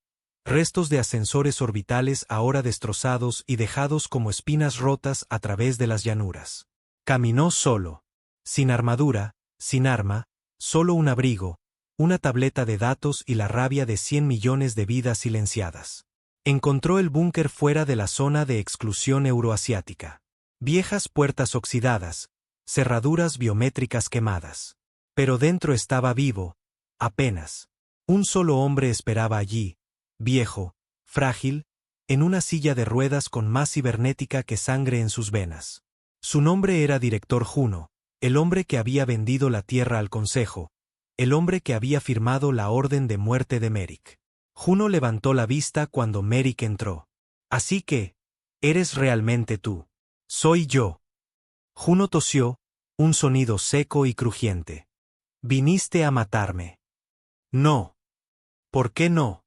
Restos de ascensores orbitales ahora destrozados y dejados como espinas rotas a través de las llanuras. Caminó solo. Sin armadura, sin arma, solo un abrigo, una tableta de datos y la rabia de 100 millones de vidas silenciadas. Encontró el búnker fuera de la zona de exclusión euroasiática. Viejas puertas oxidadas, cerraduras biométricas quemadas. Pero dentro estaba vivo, apenas. Un solo hombre esperaba allí. Viejo, frágil, en una silla de ruedas con más cibernética que sangre en sus venas. Su nombre era Director Juno, el hombre que había vendido la Tierra al Consejo, el hombre que había firmado la orden de muerte de Merrick. Juno levantó la vista cuando Merrick entró. Así que, ¿eres realmente tú? Soy yo. Juno tosió, un sonido seco y crujiente. ¿Viniste a matarme? No. ¿Por qué no?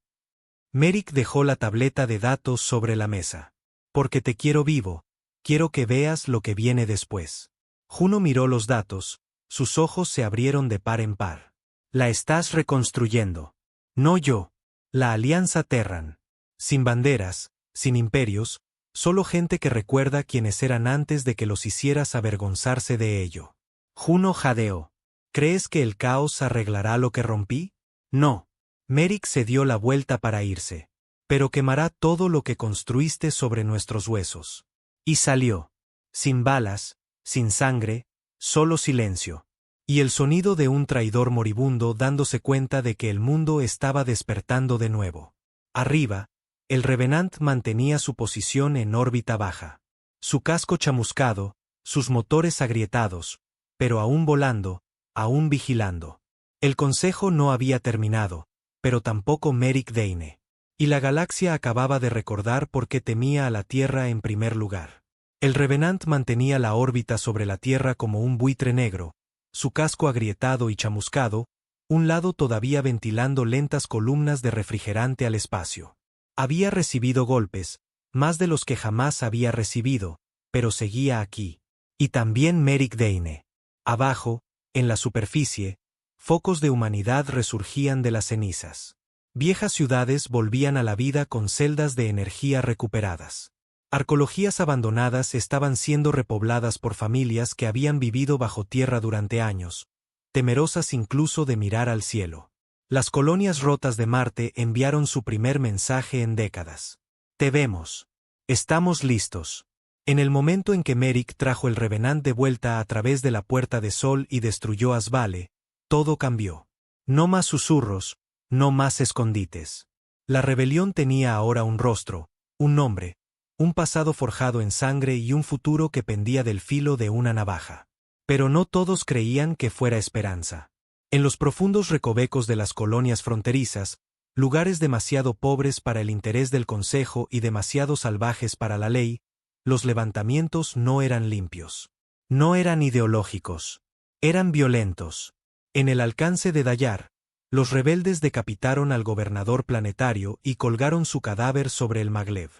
Merrick dejó la tableta de datos sobre la mesa. Porque te quiero vivo, quiero que veas lo que viene después. Juno miró los datos, sus ojos se abrieron de par en par. La estás reconstruyendo. No yo. La Alianza Terran. Sin banderas, sin imperios, solo gente que recuerda quienes eran antes de que los hicieras avergonzarse de ello. Juno jadeó. ¿Crees que el caos arreglará lo que rompí? No. Merrick se dio la vuelta para irse. Pero quemará todo lo que construiste sobre nuestros huesos. Y salió. Sin balas, sin sangre, solo silencio. Y el sonido de un traidor moribundo dándose cuenta de que el mundo estaba despertando de nuevo. Arriba, el Revenant mantenía su posición en órbita baja. Su casco chamuscado, sus motores agrietados, pero aún volando, aún vigilando. El consejo no había terminado, pero tampoco Merrick Dane. Y la galaxia acababa de recordar por qué temía a la Tierra en primer lugar. El Revenant mantenía la órbita sobre la Tierra como un buitre negro, su casco agrietado y chamuscado, un lado todavía ventilando lentas columnas de refrigerante al espacio. Había recibido golpes, más de los que jamás había recibido, pero seguía aquí. Y también Merrick Dane. Abajo, en la superficie, focos de humanidad resurgían de las cenizas. Viejas ciudades volvían a la vida con celdas de energía recuperadas. Arqueologías abandonadas estaban siendo repobladas por familias que habían vivido bajo tierra durante años, temerosas incluso de mirar al cielo. Las colonias rotas de Marte enviaron su primer mensaje en décadas. Te vemos. Estamos listos. En el momento en que Merrick trajo el Revenant de vuelta a través de la Puerta de Sol y destruyó Asvale, todo cambió. No más susurros, no más escondites. La rebelión tenía ahora un rostro, un nombre, un pasado forjado en sangre y un futuro que pendía del filo de una navaja. Pero no todos creían que fuera esperanza. En los profundos recovecos de las colonias fronterizas, lugares demasiado pobres para el interés del Consejo y demasiado salvajes para la ley, los levantamientos no eran limpios. No eran ideológicos. Eran violentos. En el alcance de Dayar, los rebeldes decapitaron al gobernador planetario y colgaron su cadáver sobre el Maglev.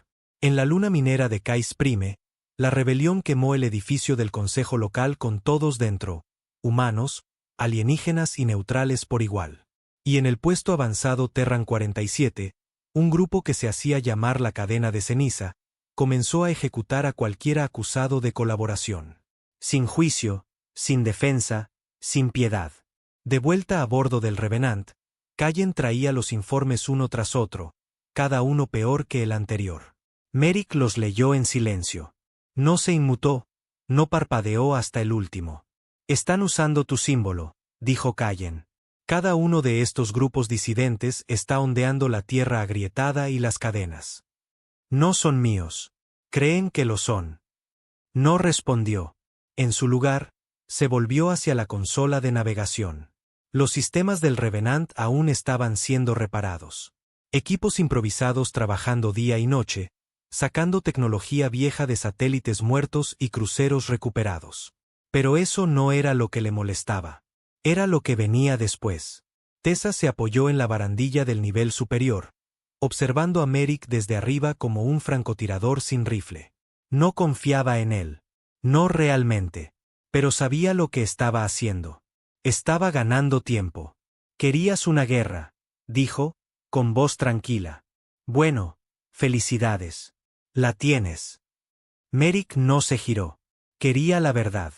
En la luna minera de Kais Prime, la rebelión quemó el edificio del Consejo local con todos dentro, humanos, alienígenas y neutrales por igual. Y en el puesto avanzado Terran 47, un grupo que se hacía llamar la Cadena de Ceniza, comenzó a ejecutar a cualquiera acusado de colaboración. Sin juicio, sin defensa, sin piedad. De vuelta a bordo del Revenant, Callen traía los informes uno tras otro, cada uno peor que el anterior. Merrick los leyó en silencio. No se inmutó, no parpadeó hasta el último. Están usando tu símbolo, dijo Callen. Cada uno de estos grupos disidentes está ondeando la tierra agrietada y las cadenas. No son míos. Creen que lo son. No respondió. En su lugar, se volvió hacia la consola de navegación. Los sistemas del Revenant aún estaban siendo reparados. Equipos improvisados trabajando día y noche, sacando tecnología vieja de satélites muertos y cruceros recuperados. Pero eso no era lo que le molestaba. Era lo que venía después. Tessa se apoyó en la barandilla del nivel superior, observando a Merrick desde arriba como un francotirador sin rifle. No confiaba en él. No realmente. Pero sabía lo que estaba haciendo. Estaba ganando tiempo. Querías una guerra, dijo, con voz tranquila. Bueno, felicidades. La tienes. Merrick no se giró. Quería la verdad.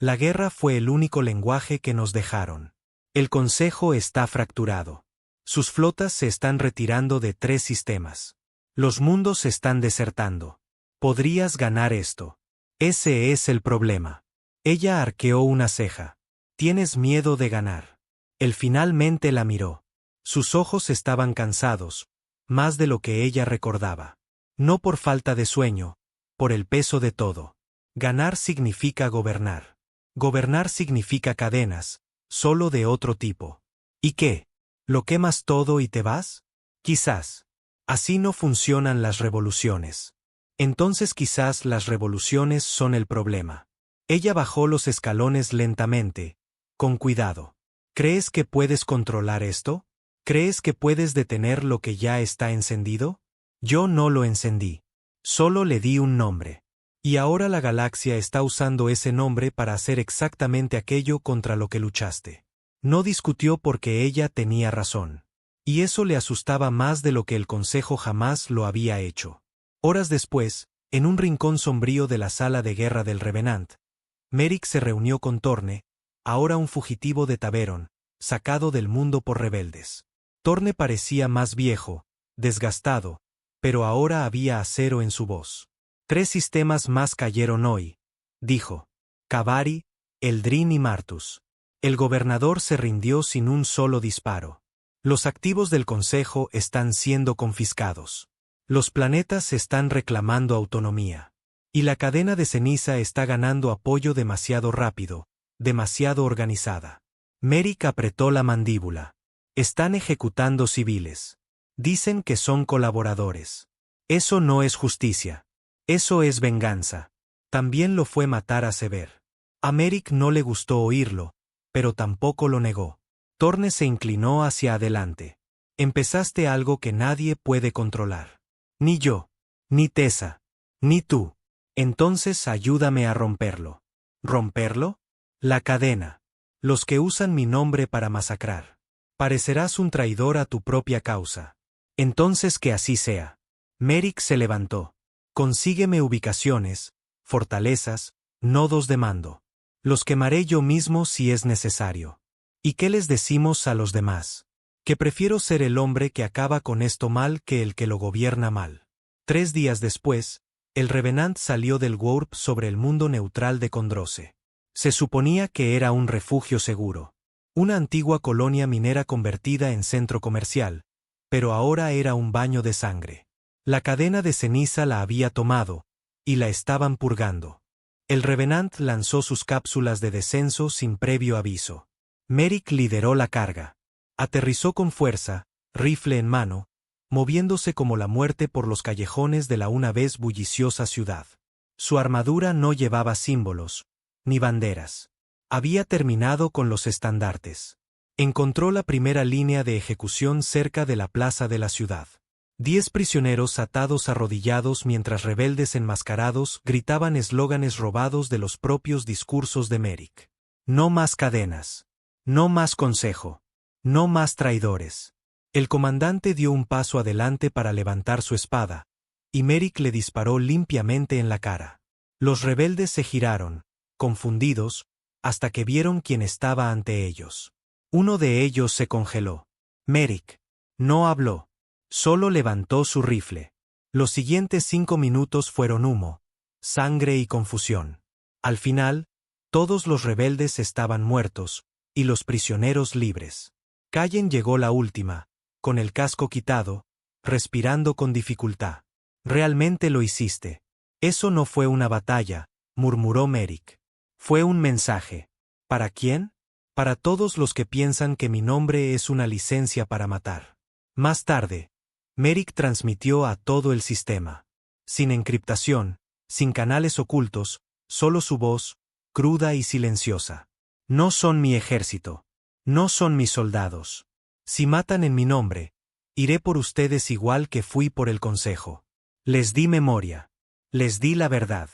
La guerra fue el único lenguaje que nos dejaron. El Consejo está fracturado. Sus flotas se están retirando de 3 sistemas. Los mundos están desertando. Podrías ganar esto. Ese es el problema. Ella arqueó una ceja. Tienes miedo de ganar. Él finalmente la miró. Sus ojos estaban cansados, más de lo que ella recordaba. No por falta de sueño, por el peso de todo. Ganar significa gobernar. Gobernar significa cadenas, solo de otro tipo. ¿Y qué? ¿Lo quemas todo y te vas? Quizás. Así no funcionan las revoluciones. Entonces quizás las revoluciones son el problema. Ella bajó los escalones lentamente, con cuidado. ¿Crees que puedes controlar esto? ¿Crees que puedes detener lo que ya está encendido? Yo no lo encendí. Solo le di un nombre. Y ahora la galaxia está usando ese nombre para hacer exactamente aquello contra lo que luchaste. No discutió porque ella tenía razón. Y eso le asustaba más de lo que el Consejo jamás lo había hecho. Horas después, en un rincón sombrío de la sala de guerra del Revenant, Merrick se reunió con Torne, ahora un fugitivo de Taveron, sacado del mundo por rebeldes. Torne parecía más viejo, desgastado, pero ahora había acero en su voz. 3 sistemas más cayeron hoy, dijo. Cavari, Eldrin y Martus. El gobernador se rindió sin un solo disparo. Los activos del Consejo están siendo confiscados. Los planetas están reclamando autonomía. Y la cadena de ceniza está ganando apoyo demasiado rápido, demasiado organizada. Merrick apretó la mandíbula. Están ejecutando civiles. Dicen que son colaboradores. Eso no es justicia. Eso es venganza. También lo fue matar a Sever. A Merrick no le gustó oírlo, pero tampoco lo negó. Torne se inclinó hacia adelante. Empezaste algo que nadie puede controlar. Ni yo, ni Tessa, ni tú. Entonces ayúdame a romperlo. ¿Romperlo? La cadena. Los que usan mi nombre para masacrar. Parecerás un traidor a tu propia causa. Entonces que así sea. Merrick se levantó. Consígueme ubicaciones, fortalezas, nodos de mando. Los quemaré yo mismo si es necesario. ¿Y qué les decimos a los demás? Que prefiero ser el hombre que acaba con esto mal que el que lo gobierna mal. 3 días después, el Revenant salió del warp sobre el mundo neutral de Condroce. Se suponía que era un refugio seguro. Una antigua colonia minera convertida en centro comercial, pero ahora era un baño de sangre. La cadena de ceniza la había tomado, y la estaban purgando. El Revenant lanzó sus cápsulas de descenso sin previo aviso. Merrick lideró la carga. Aterrizó con fuerza, rifle en mano, moviéndose como la muerte por los callejones de la una vez bulliciosa ciudad. Su armadura no llevaba símbolos, ni banderas. Había terminado con los estandartes. Encontró la primera línea de ejecución cerca de la plaza de la ciudad. 10 prisioneros atados arrodillados mientras rebeldes enmascarados gritaban eslóganes robados de los propios discursos de Merrick. No más cadenas. No más consejo. No más traidores. El comandante dio un paso adelante para levantar su espada, y Merrick le disparó limpiamente en la cara. Los rebeldes se giraron, confundidos, hasta que vieron quién estaba ante ellos. Uno de ellos se congeló. Merrick no habló, solo levantó su rifle. Los siguientes 5 minutos fueron humo, sangre y confusión. Al final, todos los rebeldes estaban muertos, y los prisioneros libres. Callen llegó la última, con el casco quitado, respirando con dificultad. Realmente lo hiciste. Eso no fue una batalla, murmuró Merrick. Fue un mensaje. ¿Para quién? Para todos los que piensan que mi nombre es una licencia para matar. Más tarde, Merrick transmitió a todo el sistema. Sin encriptación, sin canales ocultos, solo su voz, cruda y silenciosa. No son mi ejército. No son mis soldados. Si matan en mi nombre, iré por ustedes igual que fui por el consejo. Les di memoria. Les di la verdad.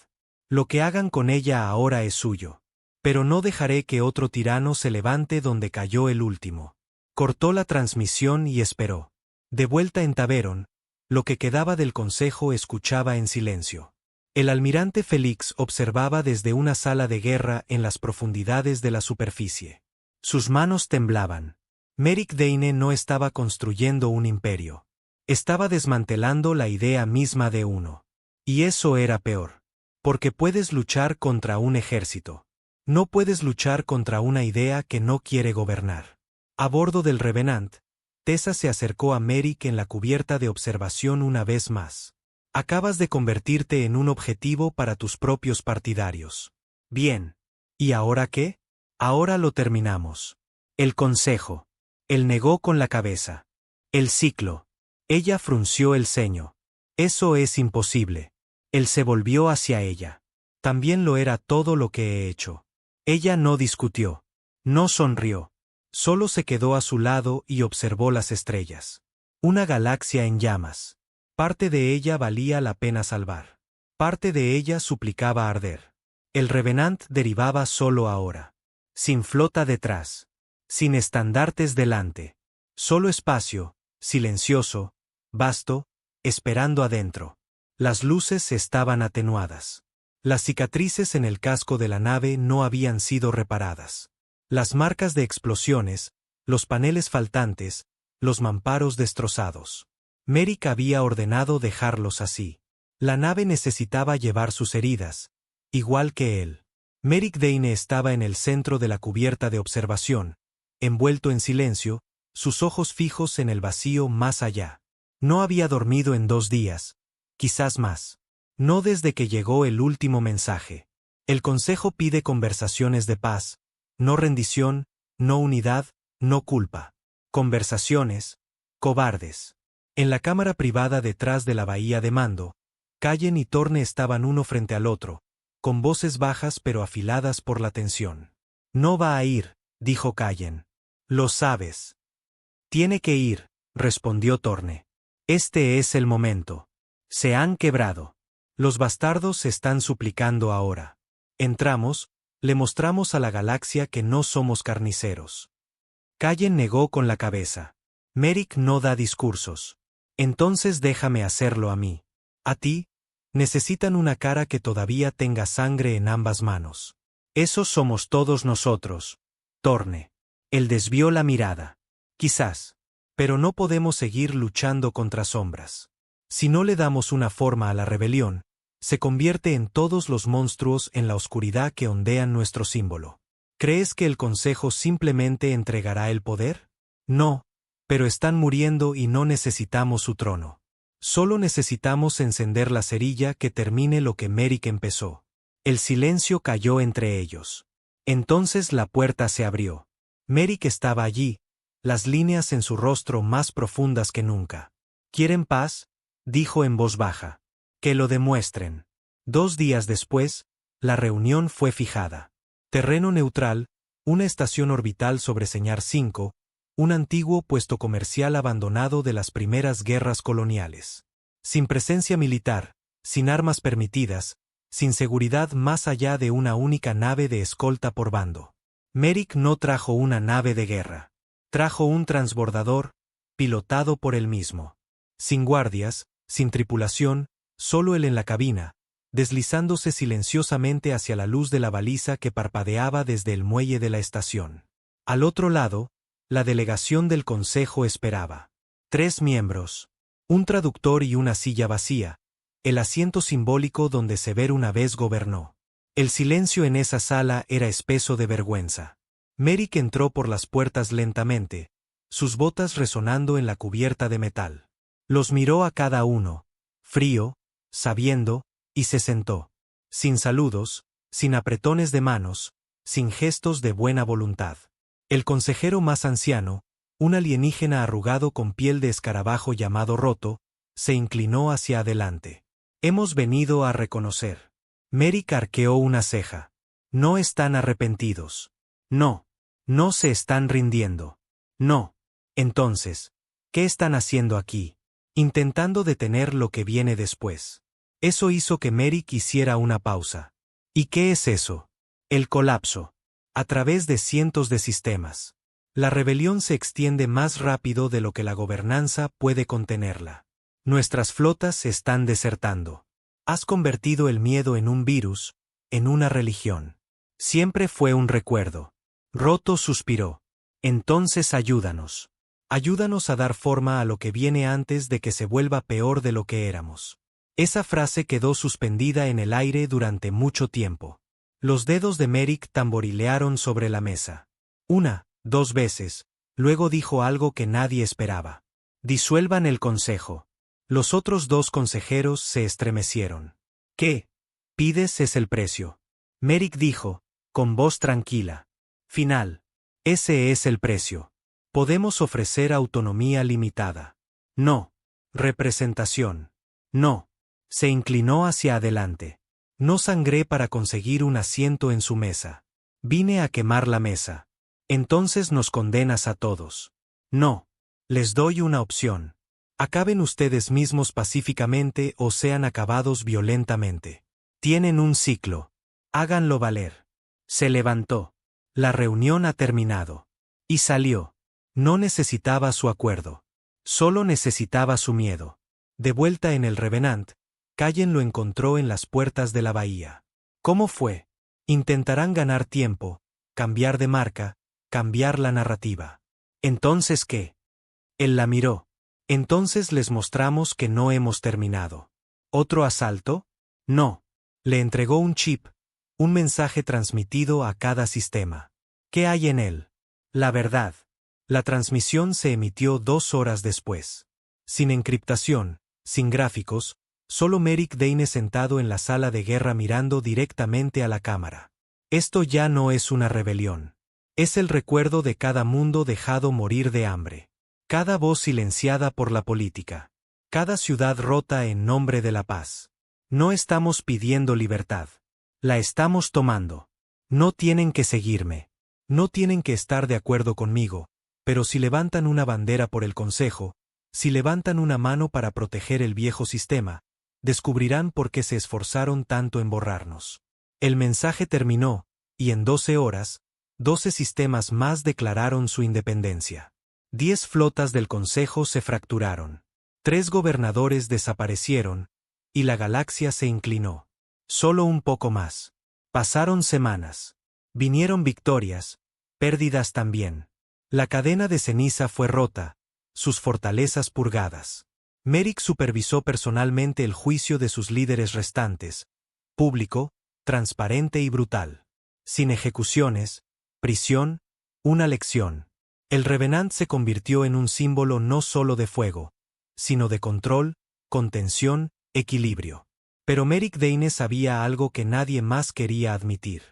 Lo que hagan con ella ahora es suyo. Pero no dejaré que otro tirano se levante donde cayó el último. Cortó la transmisión y esperó. De vuelta en Taveron, lo que quedaba del consejo escuchaba en silencio. El almirante Félix observaba desde una sala de guerra en las profundidades de la superficie. Sus manos temblaban. Merrick Dane no estaba construyendo un imperio. Estaba desmantelando la idea misma de uno. Y eso era peor. Porque puedes luchar contra un ejército. No puedes luchar contra una idea que no quiere gobernar. A bordo del Revenant, Tessa se acercó a Merrick en la cubierta de observación una vez más. Acabas de convertirte en un objetivo para tus propios partidarios. Bien. ¿Y ahora qué? Ahora lo terminamos. El consejo. Él negó con la cabeza. El ciclo. Ella frunció el ceño. Eso es imposible. Él se volvió hacia ella. También lo era todo lo que he hecho. Ella no discutió. No sonrió. Solo se quedó a su lado y observó las estrellas. Una galaxia en llamas. Parte de ella valía la pena salvar. Parte de ella suplicaba arder. El Revenant derivaba solo ahora. Sin flota detrás. Sin estandartes delante. Solo espacio, silencioso, vasto, esperando adentro. Las luces estaban atenuadas. Las cicatrices en el casco de la nave no habían sido reparadas. Las marcas de explosiones, los paneles faltantes, los mamparos destrozados. Merrick había ordenado dejarlos así. La nave necesitaba llevar sus heridas, igual que él. Merrick Dane estaba en el centro de la cubierta de observación, envuelto en silencio, sus ojos fijos en el vacío más allá. No había dormido en 2 días, quizás más. No desde que llegó el último mensaje. El Consejo pide conversaciones de paz, no rendición, no unidad, no culpa. Conversaciones, cobardes. En la cámara privada detrás de la bahía de mando, Callen y Torne estaban uno frente al otro, con voces bajas pero afiladas por la tensión. No va a ir, dijo Callen. Lo sabes. Tiene que ir, respondió Torne. Este es el momento. Se han quebrado. Los bastardos están suplicando ahora. Entramos, le mostramos a la galaxia que no somos carniceros. Callen negó con la cabeza. Merrick no da discursos. Entonces déjame hacerlo a mí. A ti, necesitan una cara que todavía tenga sangre en ambas manos. Esos somos todos nosotros, Torne. Él desvió la mirada. Quizás. Pero no podemos seguir luchando contra sombras. Si no le damos una forma a la rebelión, se convierte en todos los monstruos en la oscuridad que ondean nuestro símbolo. ¿Crees que el Consejo simplemente entregará el poder? No, pero están muriendo y no necesitamos su trono. Solo necesitamos encender la cerilla que termine lo que Merrick empezó. El silencio cayó entre ellos. Entonces la puerta se abrió. Merrick estaba allí, las líneas en su rostro más profundas que nunca. ¿Quieren paz?, dijo en voz baja. Que lo demuestren. 2 días después, la reunión fue fijada. Terreno neutral, una estación orbital sobre Señar 5, un antiguo puesto comercial abandonado de las primeras guerras coloniales. Sin presencia militar, sin armas permitidas, sin seguridad más allá de una única nave de escolta por bando. Merrick no trajo una nave de guerra. Trajo un transbordador, pilotado por él mismo. Sin guardias, sin tripulación, solo él en la cabina, deslizándose silenciosamente hacia la luz de la baliza que parpadeaba desde el muelle de la estación. Al otro lado, la delegación del Consejo esperaba. 3 miembros. Un traductor y una silla vacía, el asiento simbólico donde Sever una vez gobernó. El silencio en esa sala era espeso de vergüenza. Merrick entró por las puertas lentamente, sus botas resonando en la cubierta de metal. Los miró a cada uno, frío, sabiendo, y se sentó. Sin saludos, sin apretones de manos, sin gestos de buena voluntad. El consejero más anciano, un alienígena arrugado con piel de escarabajo llamado Roto, se inclinó hacia adelante. Hemos venido a reconocer. Merrick arqueó una ceja. No están arrepentidos. No. No se están rindiendo. No. Entonces, ¿qué están haciendo aquí? Intentando detener lo que viene después. Eso hizo que Merrick hiciera una pausa. ¿Y qué es eso? El colapso. A través de cientos de sistemas. La rebelión se extiende más rápido de lo que la gobernanza puede contenerla. Nuestras flotas están desertando. Has convertido el miedo en un virus, en una religión. Siempre fue un recuerdo. Roto suspiró. Entonces ayúdanos. Ayúdanos a dar forma a lo que viene antes de que se vuelva peor de lo que éramos. Esa frase quedó suspendida en el aire durante mucho tiempo. Los dedos de Merrick tamborilearon sobre la mesa. 1, 2 veces, luego dijo algo que nadie esperaba. Disuelvan el consejo. Los otros 2 consejeros se estremecieron. ¿Qué pides es el precio? Merrick dijo, con voz tranquila. Final. Ese es el precio. Podemos ofrecer autonomía limitada. No. Representación. No. Se inclinó hacia adelante. No sangré para conseguir un asiento en su mesa. Vine a quemar la mesa. Entonces nos condenas a todos. No. Les doy una opción. Acaben ustedes mismos pacíficamente o sean acabados violentamente. Tienen un ciclo. Háganlo valer. Se levantó. La reunión ha terminado. Y salió. No necesitaba su acuerdo. Solo necesitaba su miedo. De vuelta en el Revenant, Callen lo encontró en las puertas de la bahía. ¿Cómo fue? Intentarán ganar tiempo, cambiar de marca, cambiar la narrativa. ¿Entonces qué? Él la miró. Entonces les mostramos que no hemos terminado. ¿Otro asalto? No. Le entregó un chip, un mensaje transmitido a cada sistema. ¿Qué hay en él? La verdad. La transmisión se emitió 2 horas después. Sin encriptación, sin gráficos, solo Merrick Dane sentado en la sala de guerra mirando directamente a la cámara. Esto ya no es una rebelión. Es el recuerdo de cada mundo dejado morir de hambre. Cada voz silenciada por la política. Cada ciudad rota en nombre de la paz. No estamos pidiendo libertad. La estamos tomando. No tienen que seguirme. No tienen que estar de acuerdo conmigo, pero si levantan una bandera por el Consejo, si levantan una mano para proteger el viejo sistema, descubrirán por qué se esforzaron tanto en borrarnos. El mensaje terminó, y en 12 horas, 12 sistemas más declararon su independencia. 10 flotas del Consejo se fracturaron. 3 gobernadores desaparecieron, y la galaxia se inclinó. Solo un poco más. Pasaron semanas. Vinieron victorias, pérdidas también. La cadena de ceniza fue rota, sus fortalezas purgadas. Merrick supervisó personalmente el juicio de sus líderes restantes, público, transparente y brutal. Sin ejecuciones, prisión, una lección. El Revenant se convirtió en un símbolo no solo de fuego, sino de control, contención, equilibrio. Pero Merrick Dane sabía algo que nadie más quería admitir.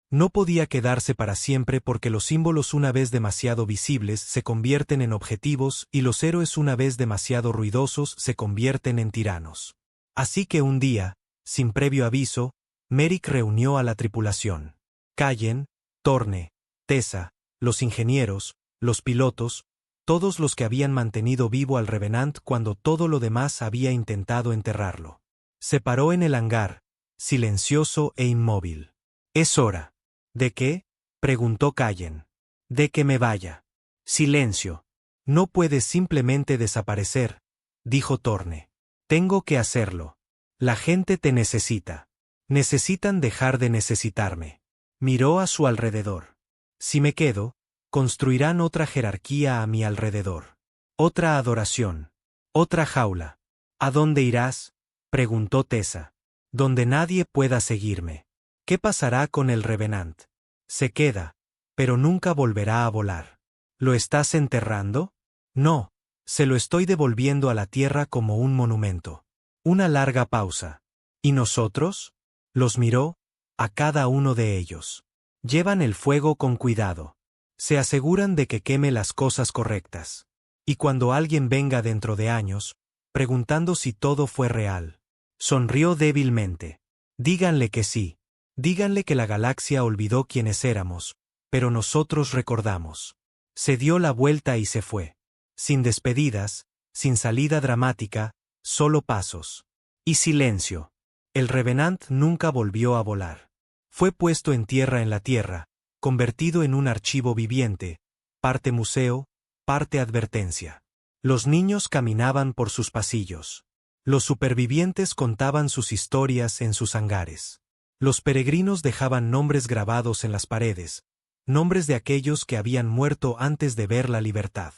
No podía quedarse para siempre porque los símbolos una vez demasiado visibles se convierten en objetivos y los héroes una vez demasiado ruidosos se convierten en tiranos. Así que un día, sin previo aviso, Merrick reunió a la tripulación. Callen, Torne, Tessa, los ingenieros, los pilotos, todos los que habían mantenido vivo al Revenant cuando todo lo demás había intentado enterrarlo. Se paró en el hangar, silencioso e inmóvil. «Es hora». «¿De qué?», preguntó Callen. «De que me vaya». «Silencio. No puedes simplemente desaparecer», dijo Torne. «Tengo que hacerlo. La gente te necesita. Necesitan dejar de necesitarme». Miró a su alrededor. «Si me quedo, construirán otra jerarquía a mi alrededor. Otra adoración. Otra jaula». «¿A dónde irás?», preguntó Tessa. «Donde nadie pueda seguirme». «¿Qué pasará con el Revenant?». «Se queda, pero nunca volverá a volar». «¿Lo estás enterrando?». «No, se lo estoy devolviendo a la tierra como un monumento». Una larga pausa. «¿Y nosotros?». Los miró, a cada uno de ellos. «Llevan el fuego con cuidado. Se aseguran de que queme las cosas correctas. Y cuando alguien venga dentro de años, preguntando si todo fue real». Sonrió débilmente. «Díganle que sí. Díganle que la galaxia olvidó quiénes éramos, pero nosotros recordamos». Se dio la vuelta y se fue. Sin despedidas, sin salida dramática, solo pasos. Y silencio. El Revenant nunca volvió a volar. Fue puesto en la tierra, convertido en un archivo viviente, parte museo, parte advertencia. Los niños caminaban por sus pasillos. Los supervivientes contaban sus historias en sus hangares. Los peregrinos dejaban nombres grabados en las paredes, nombres de aquellos que habían muerto antes de ver la libertad.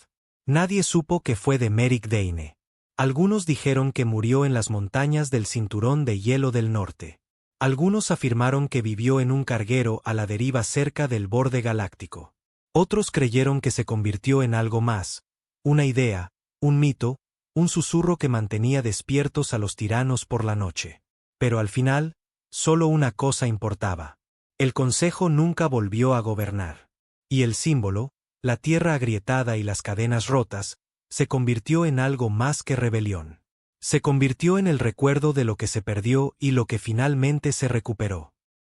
Nadie supo que fue de Merrick Dane. Algunos dijeron que murió en las montañas del Cinturón de Hielo del Norte. Algunos afirmaron que vivió en un carguero a la deriva cerca del borde galáctico. Otros creyeron que se convirtió en algo más, una idea, un mito, un susurro que mantenía despiertos a los tiranos por la noche. Pero al final, solo una cosa importaba. El Consejo nunca volvió a gobernar. Y el símbolo, la tierra agrietada y las cadenas rotas, se convirtió en algo más que rebelión. Se convirtió en el recuerdo de lo que se perdió y lo que finalmente se recuperó.